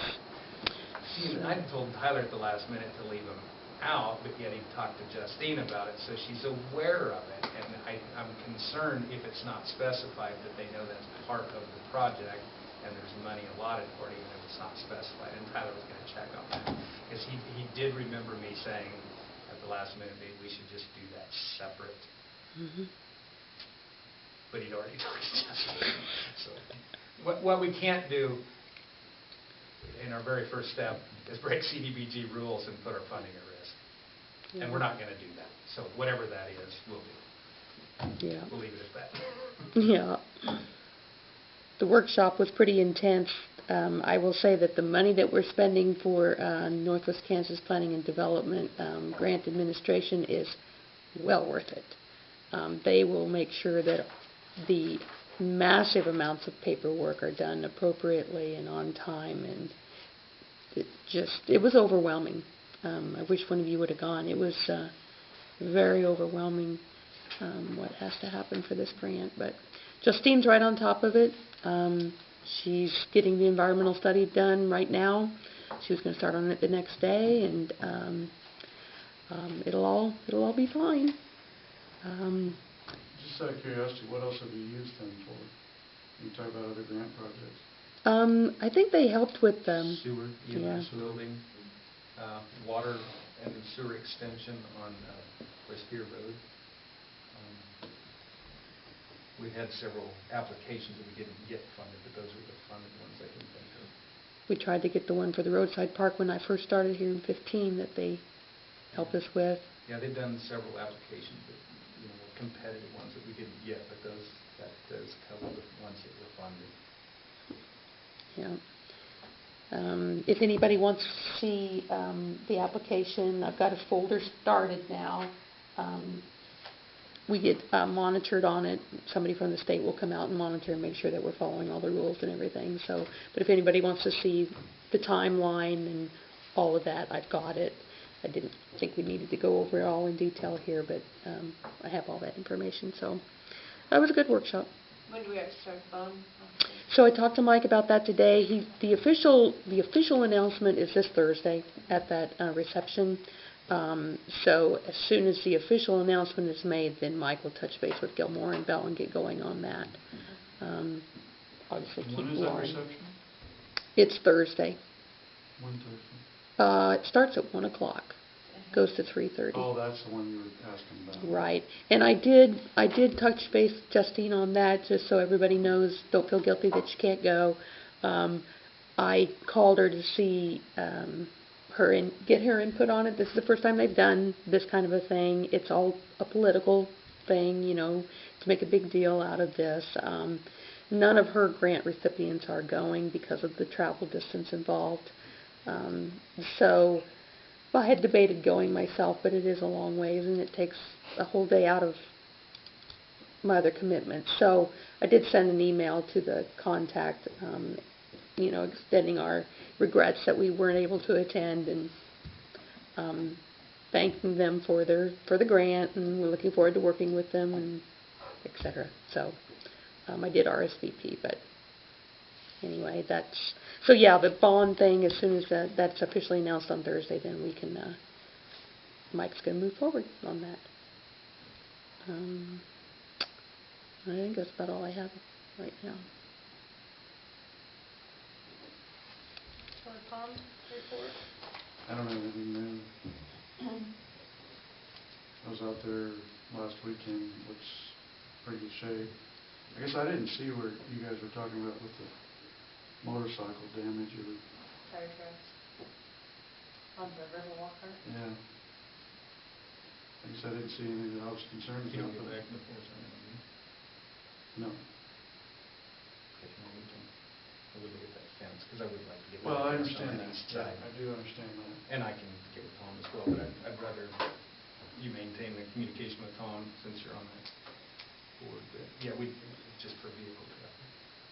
I told Tyler at the last minute to leave them out, but yet he talked to Justine about it, so she's aware of it. And I'm concerned if it's not specified that they know that's part of the project and there's money allotted for it, even if it's not specified. And Tyler was going to check on that, because he did remember me saying at the last minute, maybe we should just do that separate. Mm-hmm. but he'd already talked to Justin. So, what we can't do in our very first step is break CDBG rules and put our funding at risk. And we're not going to do that. So whatever that is, we'll do. Yeah. We'll leave it at that. Yeah. The workshop was pretty intense. I will say that the money that we're spending for Northwest Kansas Planning and Development Grant Administration is well worth it. They will make sure that the massive amounts of paperwork are done appropriately and on time, and it was overwhelming. I wish one of you would have gone. It was very overwhelming what has to happen for this grant, but Justine's right on top of it. She's getting the environmental study done right now. She was going to start on it the next day, and it'll all be fine. Just out of curiosity, what else have you used them for? You talk about other grant projects. I think they helped with Sewer, yeah. EMS building, water and sewer extension on Westpier Road. We had several applications that we didn't get funded, but those were the funded ones I can think of. We tried to get the one for the roadside park when I first started here in 15 that they helped us with. Yeah, they've done several applications, but competitive ones that we didn't get, but that does cover the ones that were funded. Yeah. If anybody wants to see the application, I've got a folder started now. We get monitored on it. Somebody from the state will come out and monitor and make sure that we're following all the rules and everything. So, but if anybody wants to see the timeline and all of that, I've got it. I didn't think we needed to go over it all in detail here, but I have all that information. So that was a good workshop. When do we have to start the bond? So I talked to Mike about that today. The official announcement is this Thursday at that reception. So as soon as the official announcement is made, then Mike will touch base with Gilmore and Bell and get going on that. Obviously, keep When is that Lauren. reception? It's Thursday. When Thursday? It starts at 1 o'clock, goes to 3:30. Oh, that's the one you were asking about. Right. And I did touch base with Justine on that, just so everybody knows. Don't feel guilty that you can't go. I called her to see her and get her input on it. This is the first time they've done this kind of a thing. It's all a political thing, to make a big deal out of this. None of her grant recipients are going because of the travel distance involved. So I had debated going myself, but it is a long ways, and it takes a whole day out of my other commitments. So I did send an email to the contact, extending our regrets that we weren't able to attend, and thanking them for the grant, and we're looking forward to working with them, and etc. So I did RSVP, but anyway, the bond thing, as soon as that's officially announced on Thursday, then we can, Mike's going to move forward on that. I think that's about all I have right now. For Tom's report? I don't have anything new. I was out there last weekend, looks pretty good shape. I guess I didn't see where you guys were talking about with the motorcycle damage. Tire tracks. On the Riverwalk cart? Yeah. I guess I didn't see anything that I was concerned You don't about. get back and forth on that, do you? No. Okay, no, we can, I would look at that fence, because I would like to get. Well, I rid of it understand on the that. east Yeah, side. I do understand that. And I can get with Tom as well, but I'd rather you maintain the communication with Tom since you're on that board. But yeah, just for vehicle traffic.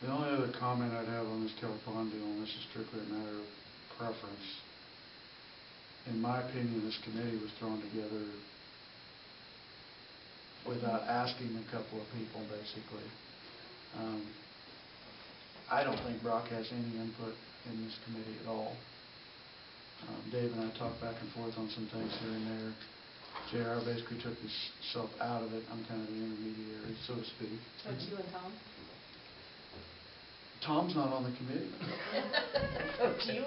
The only other comment I'd have on this Kelly Pond deal, and this is strictly a matter of preference, in my opinion, this committee was thrown together without asking a couple of people, basically. I don't think Brock has any input in this committee at all. Dave and I talked back and forth on some things here and there. JR basically took himself out of it. I'm kind of the intermediary, so to speak. So it's you and Tom? Tom's not on the committee. So it's you?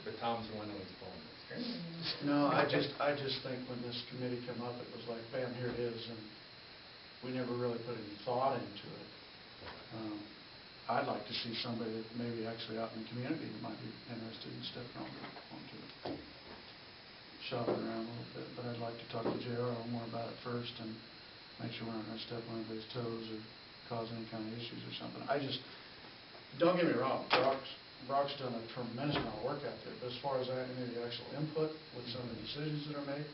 But Tom's the one who was pulling this. No, I just think when this committee came up, it was like, bam, here it is, and we never really put any thought into it. I'd like to see somebody that maybe actually out in the community that might be interested in stepping onto it, shopping around a little bit, but I'd like to talk to JR more about it first and make sure we're not going to step on anybody's toes or cause any kind of issues or something. Don't get me wrong, Brock's done a tremendous amount of work out there, but as far as any of the actual input with some of the decisions that are made,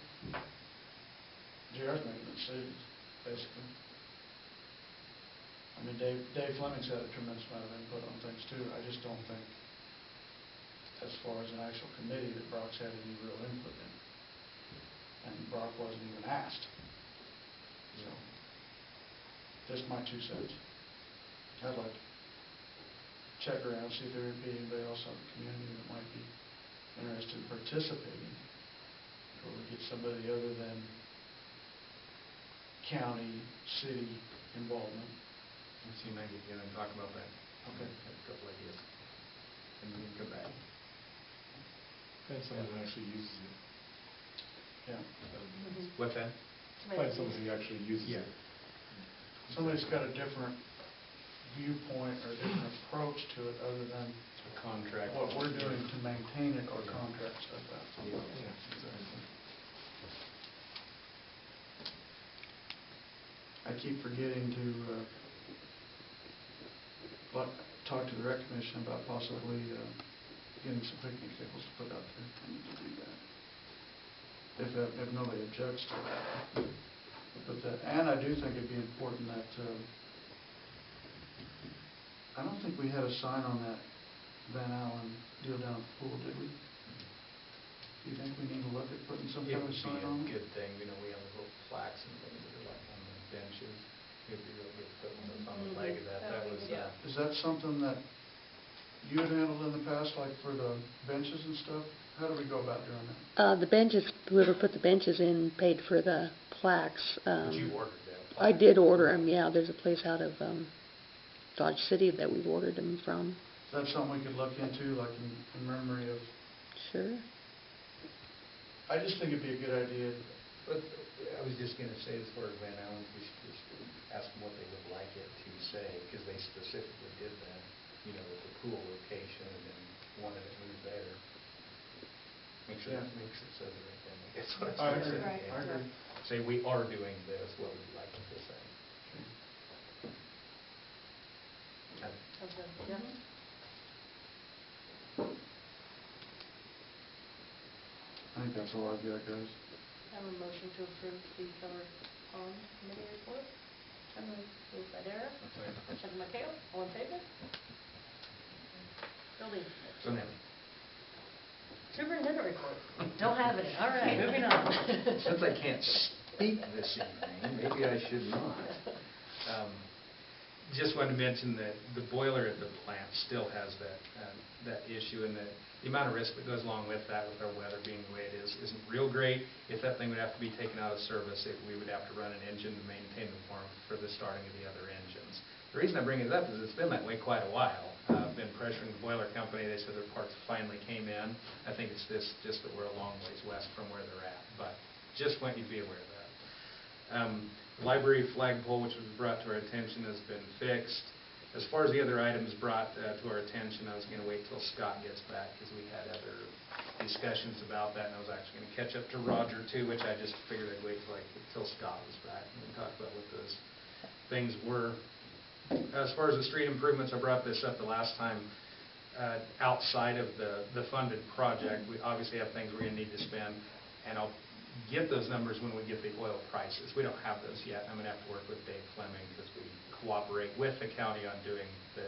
JR's making the decisions, basically. I mean, Dave Fleming's had a tremendous amount of input on things too. I just don't think, as far as an actual committee, that Brock's had any real input in. And Brock wasn't even asked. So, just my 2 cents. I'd like to check around, see if there would be anybody else out in the community that might be interested in participating. Or we get somebody other than county, city involvement. Let's see, maybe get and talk about that. Okay. Have a couple ideas. And we can come back. Find someone who actually uses it. Yeah. That would be nice. What's that? Find someone who actually uses Yeah. it. Somebody's got a different viewpoint or a different approach to it other than A contract. what we're doing to maintain it or contract stuff out. Yeah. Exactly. I keep forgetting to talk to the rec commission about possibly getting some picnic tables to put out there. I need to do that. If nobody objects to that. But and I do think it'd be important that, I don't think we had a sign on that Van Allen deal down at the pool, did we? Do you think we need to look at putting some It kind of would be sign on a it? good thing, we have little plaques and things that are like on the benches. It'd be real good to put one of those on the leg of that. That was, Yeah. Is that something that you had handled in the past, like for the benches and stuff? How do we go about doing that? The benches, whoever put the benches in paid for the plaques. but you ordered that. I did order them, yeah. There's a place out of Dodge City that we've ordered them from. Is that something we could look into, like in memory of? Sure. I just think it'd be a good idea. But I was just gonna say, as far as Van Allen, we should just ask them what they would like it to say, because they specifically did that, with the pool location and wanted it moved there. Make sure Yeah. it says it right then. That's what I I was agree. saying. I agree. Say, we are doing this, what would you like it to say? Okay. Sounds good. Yeah. I think that's all I've got, guys. Have a motion to approve the Keller Pond Committee report. Moved by Dara, second by Cale, all in favor? Building. So now, Superintendent report. Don't have any. All right, moving on. since I can't speak this evening, maybe I should not. Just wanted to mention that the boiler at the plant still has that issue, and the amount of risk that goes along with that, with our weather being the way it is, isn't real great. If that thing would have to be taken out of service, we would have to run an engine to maintain the warmth for the starting of the other engines. The reason I bring it up is it's been that way quite a while. I've been pressuring the boiler company. They said their parts finally came in. I think it's just that we're a long ways west from where they're at, but just want you to be aware of that. The library flagpole, which was brought to our attention, has been fixed. As far as the other items brought to our attention, I was going to wait till Scott gets back, because we had other discussions about that, and I was actually going to catch up to Roger too, which I just figured I'd wait till Scott was back and talk about what those things were. As far as the street improvements, I brought this up the last time. Outside of the funded project, we obviously have things we're going to need to spend, and I'll get those numbers when we get the oil prices. We don't have those yet. I'm going to have to work with Dave Fleming, because we cooperate with the county on doing the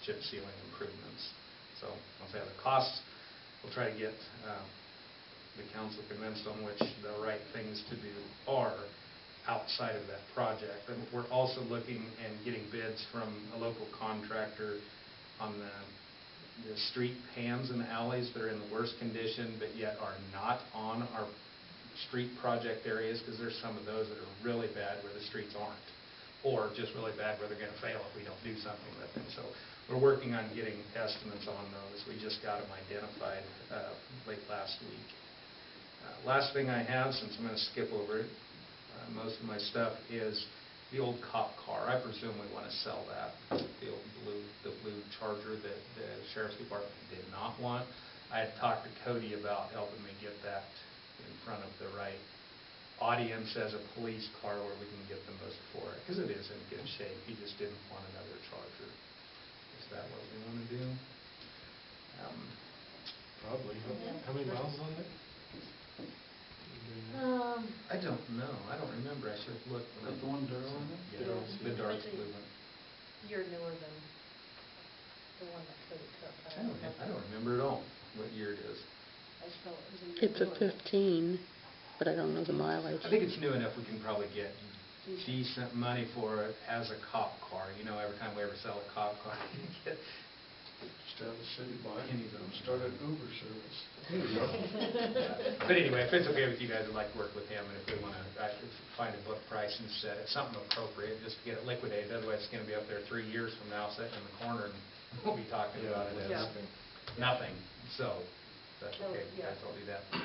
chip sealing improvements. So once I have the costs, we'll try to get the council convinced on which the right things to do are outside of that project. And we're also looking and getting bids from a local contractor on the street pans and alleys that are in the worst condition, but yet are not on our street project areas, because there's some of those that are really bad where the streets aren't, or just really bad where they're going to fail if we don't do something with them. So we're working on getting estimates on those. We just got them identified late last week. Last thing I have, since I'm going to skip over it, most of my stuff is the old cop car. I presume we want to sell that. The old blue Charger that the sheriff's department did not want. I had talked to Cody about helping me get that in front of the right audience as a police car where we can get the most for it, because it is in good shape. He just didn't want another Charger. Is that what we want to do? Probably. How many miles on it? I don't know. I don't remember. I should have looked. Is that the one Darrell in it? Yeah, the dark blue one. You're newer than the one that Cody took. I don't remember at all what year it is. I just felt it was a year It's a newer. 15, but I don't know the mileage. I think it's new enough we can probably get decent money for it as a cop car. You know, every time we ever sell a cop car, you get Just have the city buy it pennies on and it. start an Uber service. But anyway, if it's okay with you guys, I'd like to work with him, and if we want to find a book price and set it, something appropriate, just to get it liquidated. Otherwise, it's going to be up there 3 years from now, sitting in the corner, and we'll be talking about it as Yeah. nothing. So, if that's Oh, okay with you yeah. guys, I'll do that. Get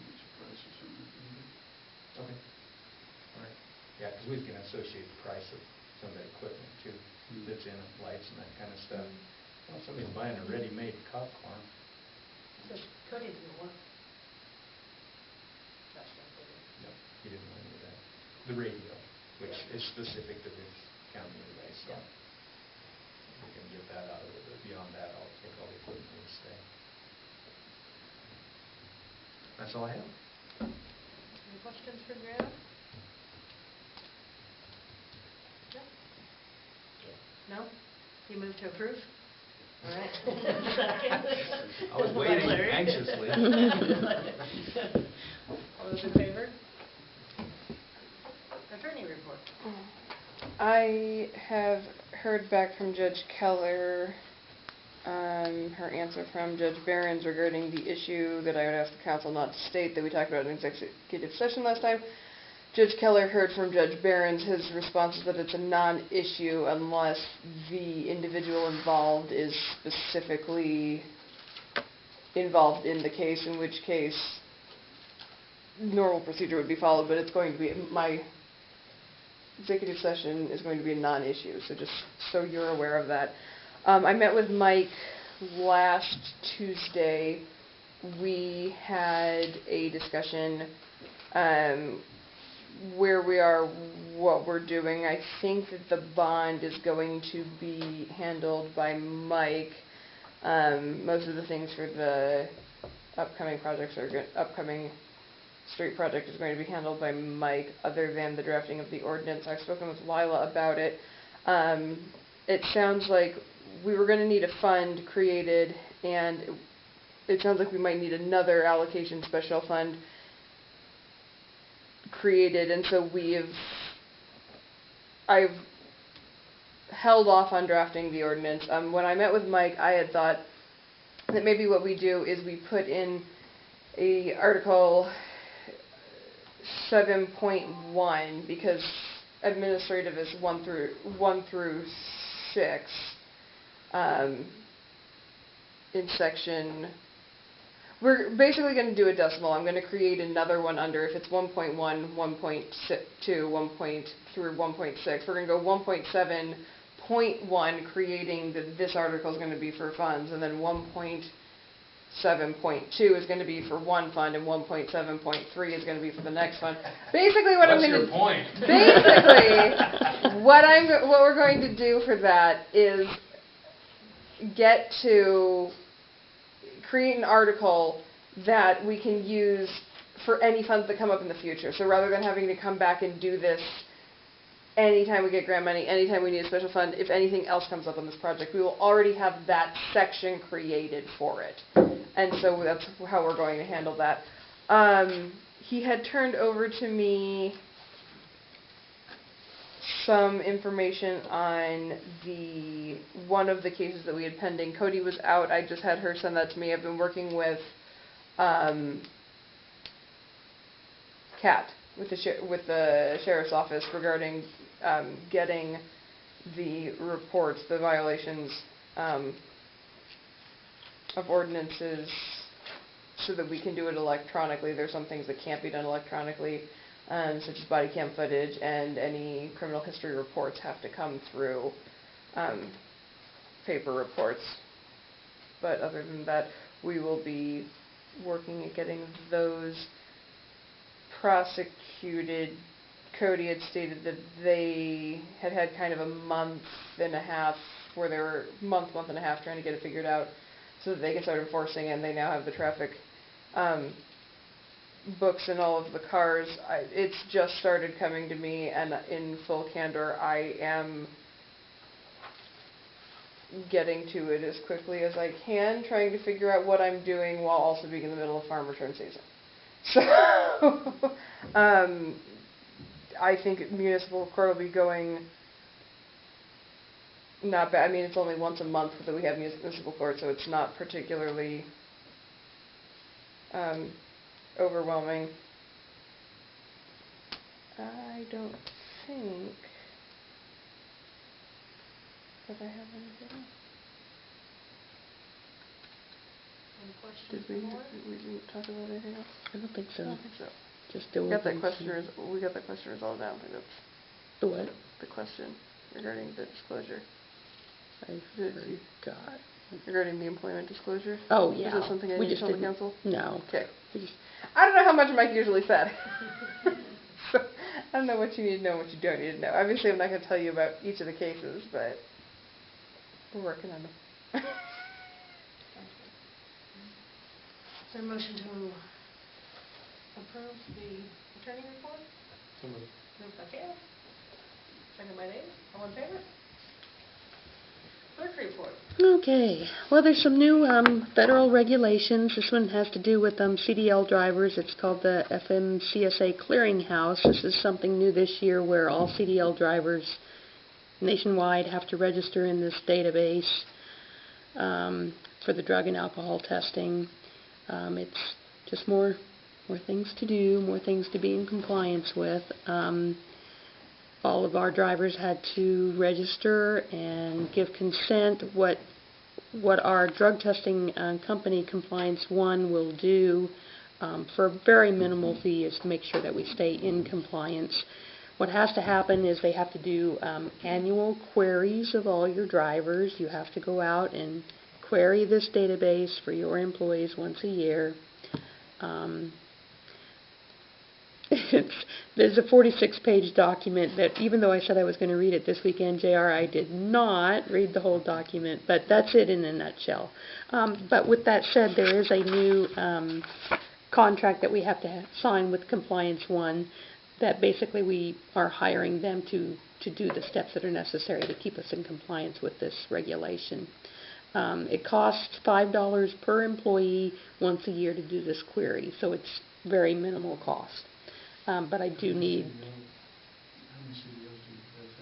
your prices from the community. Okay. All right. Yeah, because we can associate the price of some of the equipment too, that's in it, lights and that kind of stuff. Well, if somebody's buying a ready-made cop car, So Cody didn't want. That's not Cody. no, he didn't want any of that. The radio, which is specific to this county anyway, so Yeah. we can get that out of it. But beyond that, I'll take all the equipment and stay. That's all I have. Any questions for Graham? No? You move to approve? All right. Second. I was waiting Larry. anxiously. All those in favor? Attorney report. I have heard back from Judge Keller, her answer from Judge Behrens regarding the issue that I would ask the council not to state that we talked about in executive session last time. Judge Keller heard from Judge Behrens. His response is that it's a non-issue unless the individual involved is specifically involved in the case, in which case normal procedure would be followed, but it's going to be, my executive session is going to be a non-issue, so just so you're aware of that. I met with Mike last Tuesday. We had a discussion where we are, what we're doing. I think that the bond is going to be handled by Mike. Most of the things for the upcoming projects upcoming street project is going to be handled by Mike, other than the drafting of the ordinance. I've spoken with Lila about it. It sounds like we were going to need a fund created, and it sounds like we might need another allocation special fund created, and so I've held off on drafting the ordinance. When I met with Mike, I had thought that maybe what we do is we put in a Article 7.1, because administrative is 1 through 6, in section. We're basically going to do a decimal. I'm going to create another one under, if it's 1.1, 1.2, 1. through 1.6. We're going to go 1.7.1, creating that this article is going to be for funds, and then 1.7.2 is going to be for one fund, and 1.7.3 is going to be for the next fund. Basically, what I'm going to What's your point? Basically, what we're going to do for that is get to create an article that we can use for any funds that come up in the future. So rather than having to come back and do this anytime we get grant money, anytime we need a special fund, if anything else comes up on this project, we will already have that section created for it. And so that's how we're going to handle that. He had turned over to me some information on one of the cases that we had pending. Cody was out. I just had her send that to me. I've been working with Kat with the sheriff's office regarding getting the reports, the violations of ordinances, so that we can do it electronically. There's some things that can't be done electronically. such as body cam footage, and any criminal history reports have to come through paper reports. But other than that, we will be working at getting those prosecuted. Cody had stated that they had had kind of a month and a half where they were month and a half trying to get it figured out so that they can start enforcing, and they now have the traffic books in all of the cars. It's just started coming to me, and in full candor, I am getting to it as quickly as I can, trying to figure out what I'm doing while also being in the middle of farm return season. So, I think municipal court will be going not bad. I mean, it's only once a month that we have municipal court, so it's not particularly overwhelming. I don't think that I have anything else. Any questions Did from the board? we didn't talk about anything else? I don't think so. I don't think so. Just there We were got that things question. in- We got that question resolved now. I think that's The what? the question regarding the disclosure. I Did you- forgot. Regarding the employment disclosure. Oh, Is yeah. that something I We need to just tell the didn't- council? No. Okay. We just- I don't know how much Mike usually said. So, I don't know what you need to know and what you don't need to know. Obviously, I'm not going to tell you about each of the cases, but we're working on them. Is there a motion to approve the attorney report? So moved. Moved by Caleb, second by Dave. All in favor? Clerk report. Okay. Well, there's some new federal regulations. This one has to do with CDL drivers. It's called the FMCSA Clearinghouse. This is something new this year where all CDL drivers nationwide have to register in this database for the drug and alcohol testing. It's just more things to do, more things to be in compliance with. All of our drivers had to register and give consent. What our drug testing company, Compliance One, will do for a very minimal fee is to make sure that we stay in compliance. What has to happen is they have to do annual queries of all your drivers. You have to go out and query this database for your employees once a year. There's a 46-page document that, even though I said I was going to read it this weekend, JR, I did not read the whole document, but that's it in a nutshell. But with that said, there is a new contract that we have to sign with Compliance One that basically we are hiring them to do the steps that are necessary to keep us in compliance with this regulation. It costs $5 per employee once a year to do this query, so it's very minimal cost. But I do need... How many CDLs do you guys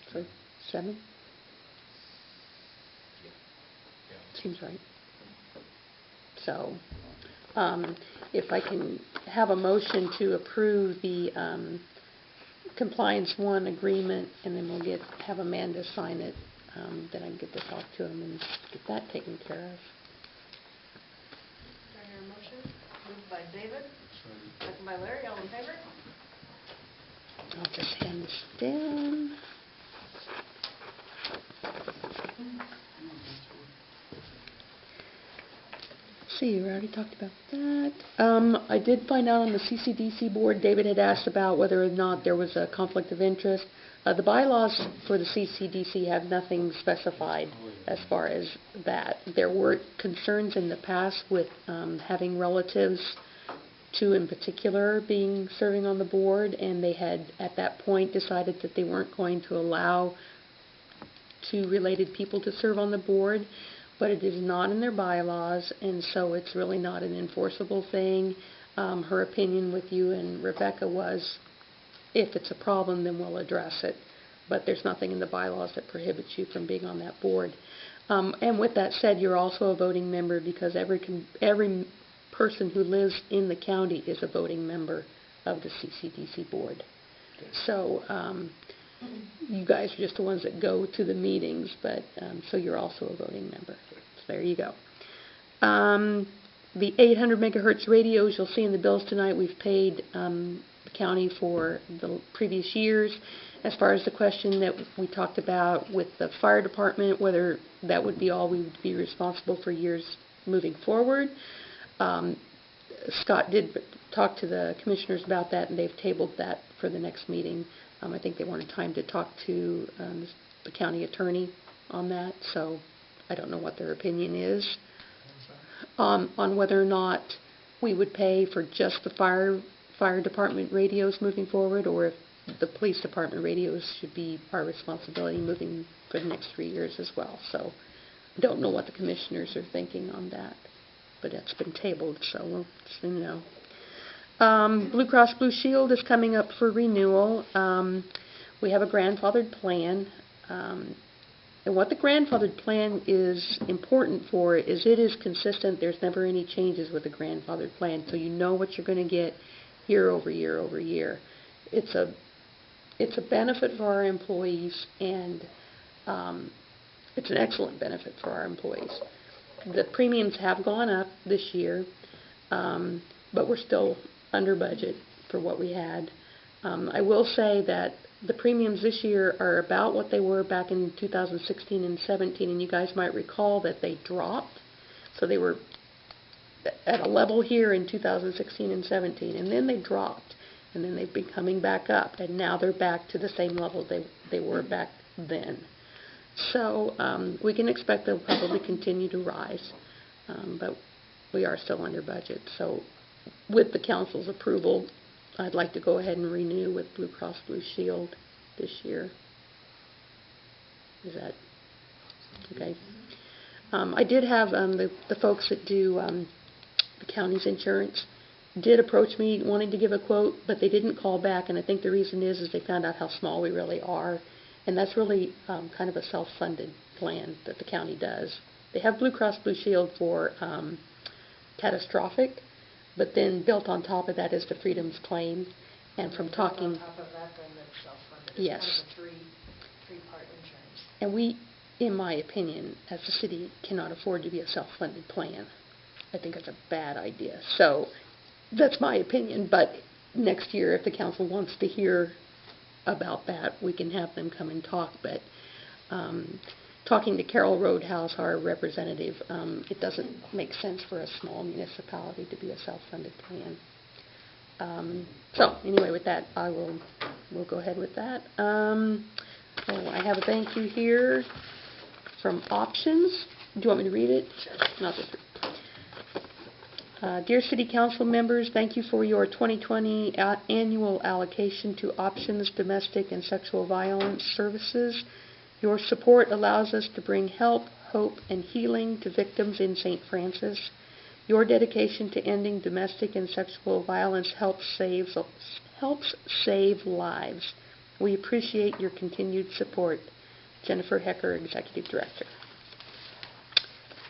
have? Sorry, 7? Seems right. So, if I can have a motion to approve the Compliance One agreement, and then we'll have Amanda sign it, then I can get this off to him and get that taken care of. Do I hear a motion? Moved by David, Sorry. second by Larry. All in favor? I'll just hand this down. See, we already talked about that. I did find out on the CCDC board, David had asked about whether or not there was a conflict of interest. The bylaws for the CCDC have nothing specified as far as that. There were concerns in the past with having relatives, two in particular, serving on the board, and they had at that point decided that they weren't going to allow two related people to serve on the board. But it is not in their bylaws, and so it's really not an enforceable thing. Her opinion with you and Rebecca was, if it's a problem, then we'll address it. But there's nothing in the bylaws that prohibits you from being on that board. And with that said, you're also a voting member because every person who lives in the county is a voting member of the CCDC board. So you guys are just the ones that go to the meetings, but so you're also a voting member. So there you go. The 800 megahertz radios you'll see in the bills tonight, we've paid the county for the previous years. As far as the question that we talked about with the fire department, whether that would be all we would be responsible for years moving forward, Scott did talk to the commissioners about that, and they've tabled that for the next meeting. I think they wanted time to talk to the county attorney on that, so I don't know what their opinion is on whether or not we would pay for just the fire department radios moving forward, or if the police department radios should be our responsibility moving for the next 3 years as well. So I don't know what the commissioners are thinking on that, but that's been tabled, so we'll soon know. Blue Cross Blue Shield is coming up for renewal. We have a grandfathered plan. And what the grandfathered plan is important for is it is consistent. There's never any changes with the grandfathered plan, so you know what you're going to get year over year over year. It's a benefit for our employees, and it's an excellent benefit for our employees. The premiums have gone up this year, but we're still under budget for what we had. I will say that the premiums this year are about what they were back in 2016 and 17, and you guys might recall that they dropped. So they were at a level here in 2016 and 17, and then they dropped, and then they've been coming back up, and now they're back to the same level they were back then. So we can expect they'll probably continue to rise, but we are still under budget. So with the council's approval, I'd like to go ahead and renew with Blue Cross Blue Shield this year. Is that okay? I did have the folks that do the county's insurance did approach me wanting to give a quote, but they didn't call back, and I think the reason is they found out how small we really are, and that's really kind of a self-funded plan that the county does. They have Blue Cross Blue Shield for catastrophic, but then built on top of that is the Freedom's claim. And from talking, On top of that, then it's self-funded. Yes. It's kind of a three-part insurance. and we, in my opinion, as the city, cannot afford to be a self-funded plan. I think it's a bad idea. So that's my opinion, but next year, if the council wants to hear about that, we can have them come and talk. But talking to Carroll Roadhouse, our representative, it doesn't make sense for a small municipality to be a self-funded plan. So anyway, with that, we'll go ahead with that. I have a thank you here from Options. Do you want me to read it? Sure. Not this. Dear City Council members, thank you for your 2020 annual allocation to Options Domestic and Sexual Violence Services. Your support allows us to bring help, hope, and healing to victims in St. Francis. Your dedication to ending domestic and sexual violence helps save lives. We appreciate your continued support. Jennifer Hecker, Executive Director.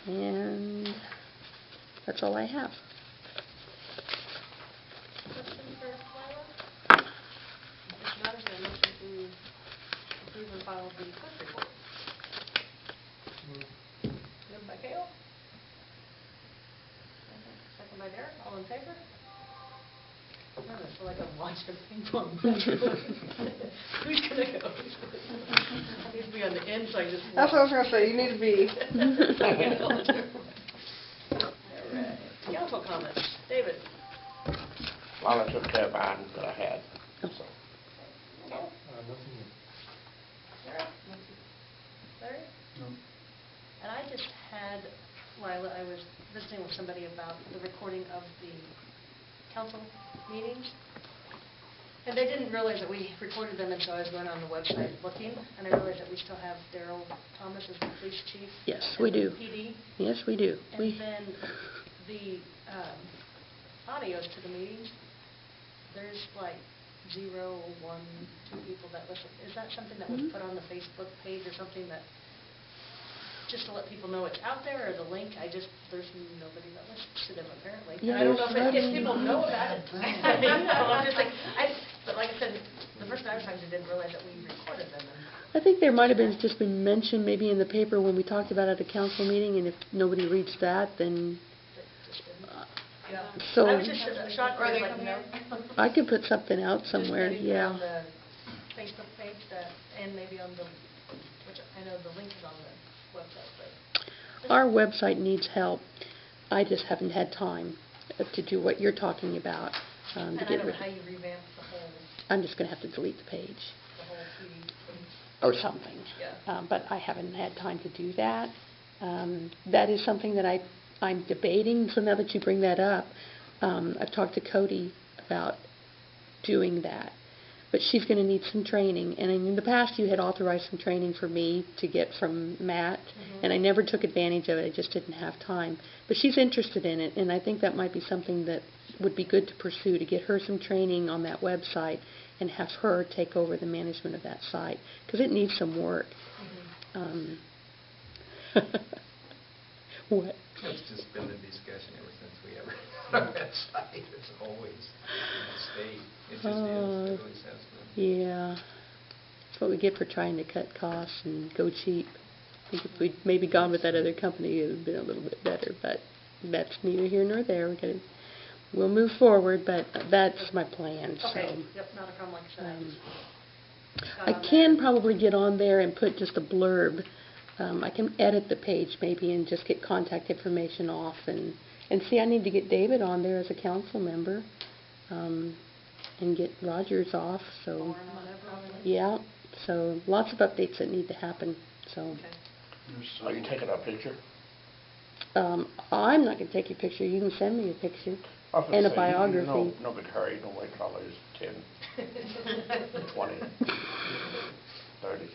And that's all I have. Question for Lila? If not, is there a motion to approve and file the clerk report? Moved by Cale. Second by Derek. All in favor? I feel like I'm watching a ping pong match. Who's going to go? I need to be on the end, so I just... That's what I was going to say. You need to be. All right. Council comments. David? Well, I took care of mine that I had. So. Nothing. Sarah? Larry? No. And I just had, Lila, I was visiting with somebody about the recording of the council meetings. And they didn't realize that we recorded them, and so I was going on the website looking, and I realized that we still have Daryl Thomas as the police chief. Yes, and we the do. PD. Yes, we do. And then the audios to the meetings, there's like 0, 1, 2 people that listen. Is that something that was put on the Facebook page or something that, just to let people know it's out there, or the link? There's nobody that listens to them apparently. Yeah, And I don't know if there's people know about it. I mean, no, I'm just like, but like I said, the first time I didn't realize that we recorded them. I think there might have been just been mentioned maybe in the paper when we talked about it at a council meeting, and if nobody reads that, then Yeah. So- I was just shocked, Or they like, come no. here. I could put something out somewhere, Just maybe put on yeah. the Facebook page that, and maybe on the, which I know the link is on the website, but. Our website needs help. I just haven't had time to do what you're talking about. To And I get don't know rid how of. you revamp the whole I'm just going to have to delete the page CD. or something. Yeah. But I haven't had time to do that. That is something that I'm debating. So now that you bring that up, I've talked to Cody about doing that. But she's going to need some training. And in the past, you had authorized some training for me to get from Matt, and I never took advantage of it. I just didn't have time. But she's interested in it, and I think that might be something that would be good to pursue, to get her some training on that website and have her take over the management of that site, because it needs some work. What? It's just been the discussion ever since we ever had our website. It's always stayed. It just is. It always has been. Yeah. That's what we get for trying to cut costs and go cheap. I think if we'd maybe gone with that other company, it would have been a little bit better. But that's neither here nor there. We'll move forward, but that's my plan. Okay, So. yep, not a problem, like I said. I can probably get on there and put just a blurb. I can edit the page maybe and just get contact information off and see. I need to get David on there as a council member, and get Rogers off. So Or whatever. yeah, so lots of updates that need to happen. So Okay. Are you taking a picture? I'm not going to take your picture. You can send me a picture I was gonna and a say, biography. No big hurry, don't wait till I lose 10, 20, 30.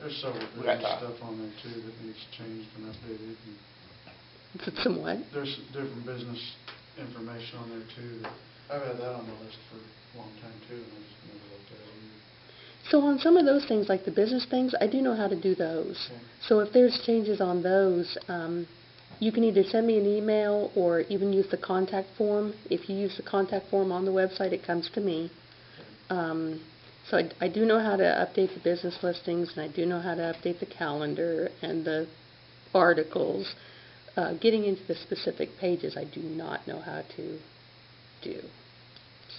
There's several We got business time. stuff on there too that needs changed and updated. And Put some what? there's different business information on there too. That I've had that on the list for a long time too, and I just never looked at it either. So on some of those things, like the business things, I do know how to do those. Okay. So if there's changes on those, you can either send me an email or even use the contact form. If you use the contact form on the website, it comes to me. So I do know how to update the business listings, and I do know how to update the calendar and the articles. Getting into the specific pages, I do not know how to do.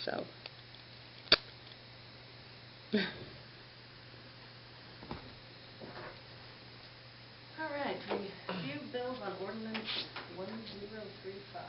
So. All right, review bills on ordinance 1035.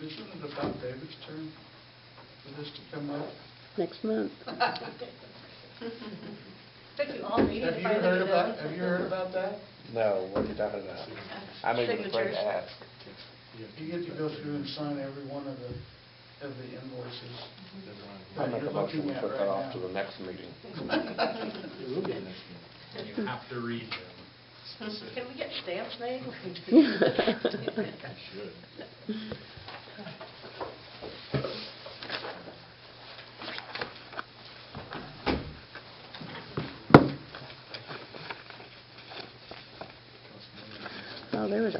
Isn't it about David's turn for this to come up? Next month. Took you all meeting Have to you finally heard get about, it. have you heard about that? No, what are you talking about? I'm even afraid Signatures. to ask. You get to go through and sign every one of the invoices. I that make you're a motion looking to at put right that off to now. the next meeting. It will be the next meeting. And you have to read them. Can we get stamps made? Should.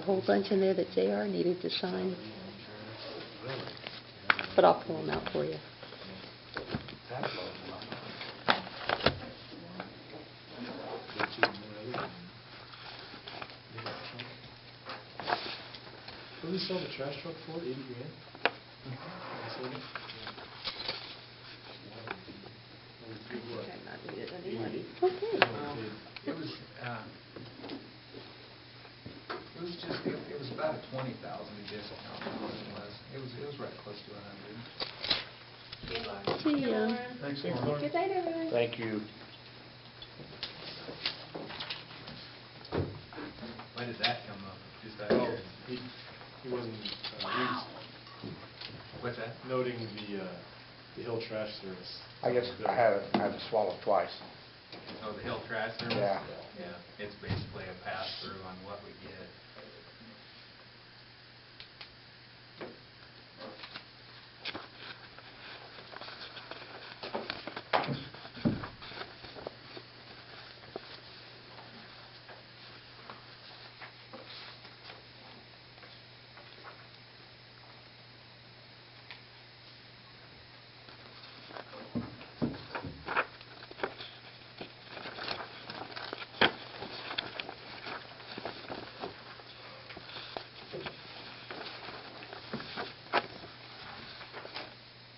whole bunch in there that JR needed to sign, Really? but I'll pull them out for you. That's all. That's even more other than- What did we sell the trash truck for, 80 grand? We sold it? Okay. It was, it was about a 20,000 discount, it was right close to 100. See ya. Thanks, Thanks, Lauren. Lauren. Good night, everyone. Thank you. Why did that come up? Just out Oh, here? he wasn't, What's that? noting the Hill Trash Service. I guess I had to swallow twice. Oh, the Hill Trash Service? Yeah. Yeah, it's basically a pass-through on what we get.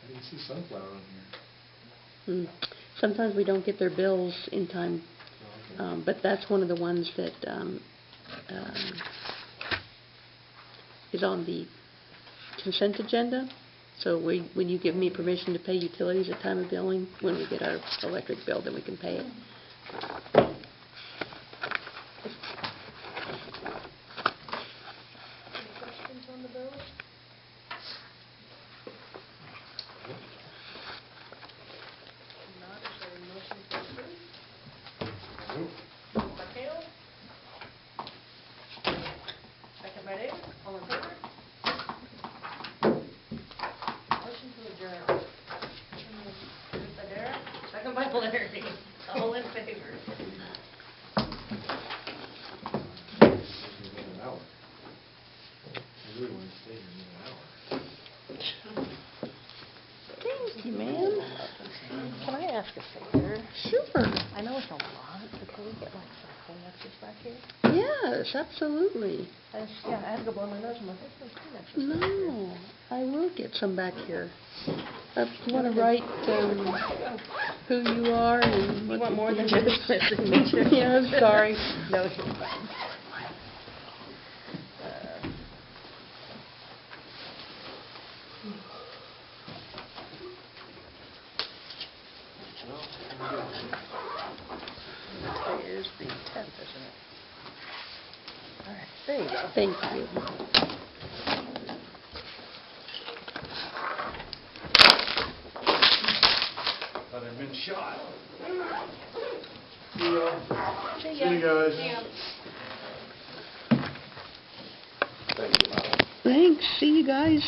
I didn't see Sunflower on here. Sometimes we don't get their bills in time, Oh, okay. but that's one of the ones that is on the consent agenda. So when you give me permission to pay utilities at time of billing, when we get our electric bill, then we can pay it. Any questions on the bill? Not, is there a motion to approve? Nope. Moved by Cale. Second by David, all in favor? Motion to adjourn. Moved by Dara, second by Larry, all in favor? An hour. I really want to stay here another hour. Thank you, ma'am. Can I ask a favor? Sure. I know it's a lot, but can we get like some Kleenexes back here? Yes, absolutely. I had to go blow my nose, I'm like, there's no Kleenexes back here. No, I will get some back here. You want to write who you are and what You want you more than do? just my signature? Yeah, I'm sorry. No, you're fine. Today is the 10th, isn't it? All right, there you go. Thank you. Thought I'd been shot. See ya. See See you guys. Thank you, Molly. Thanks. See you guys.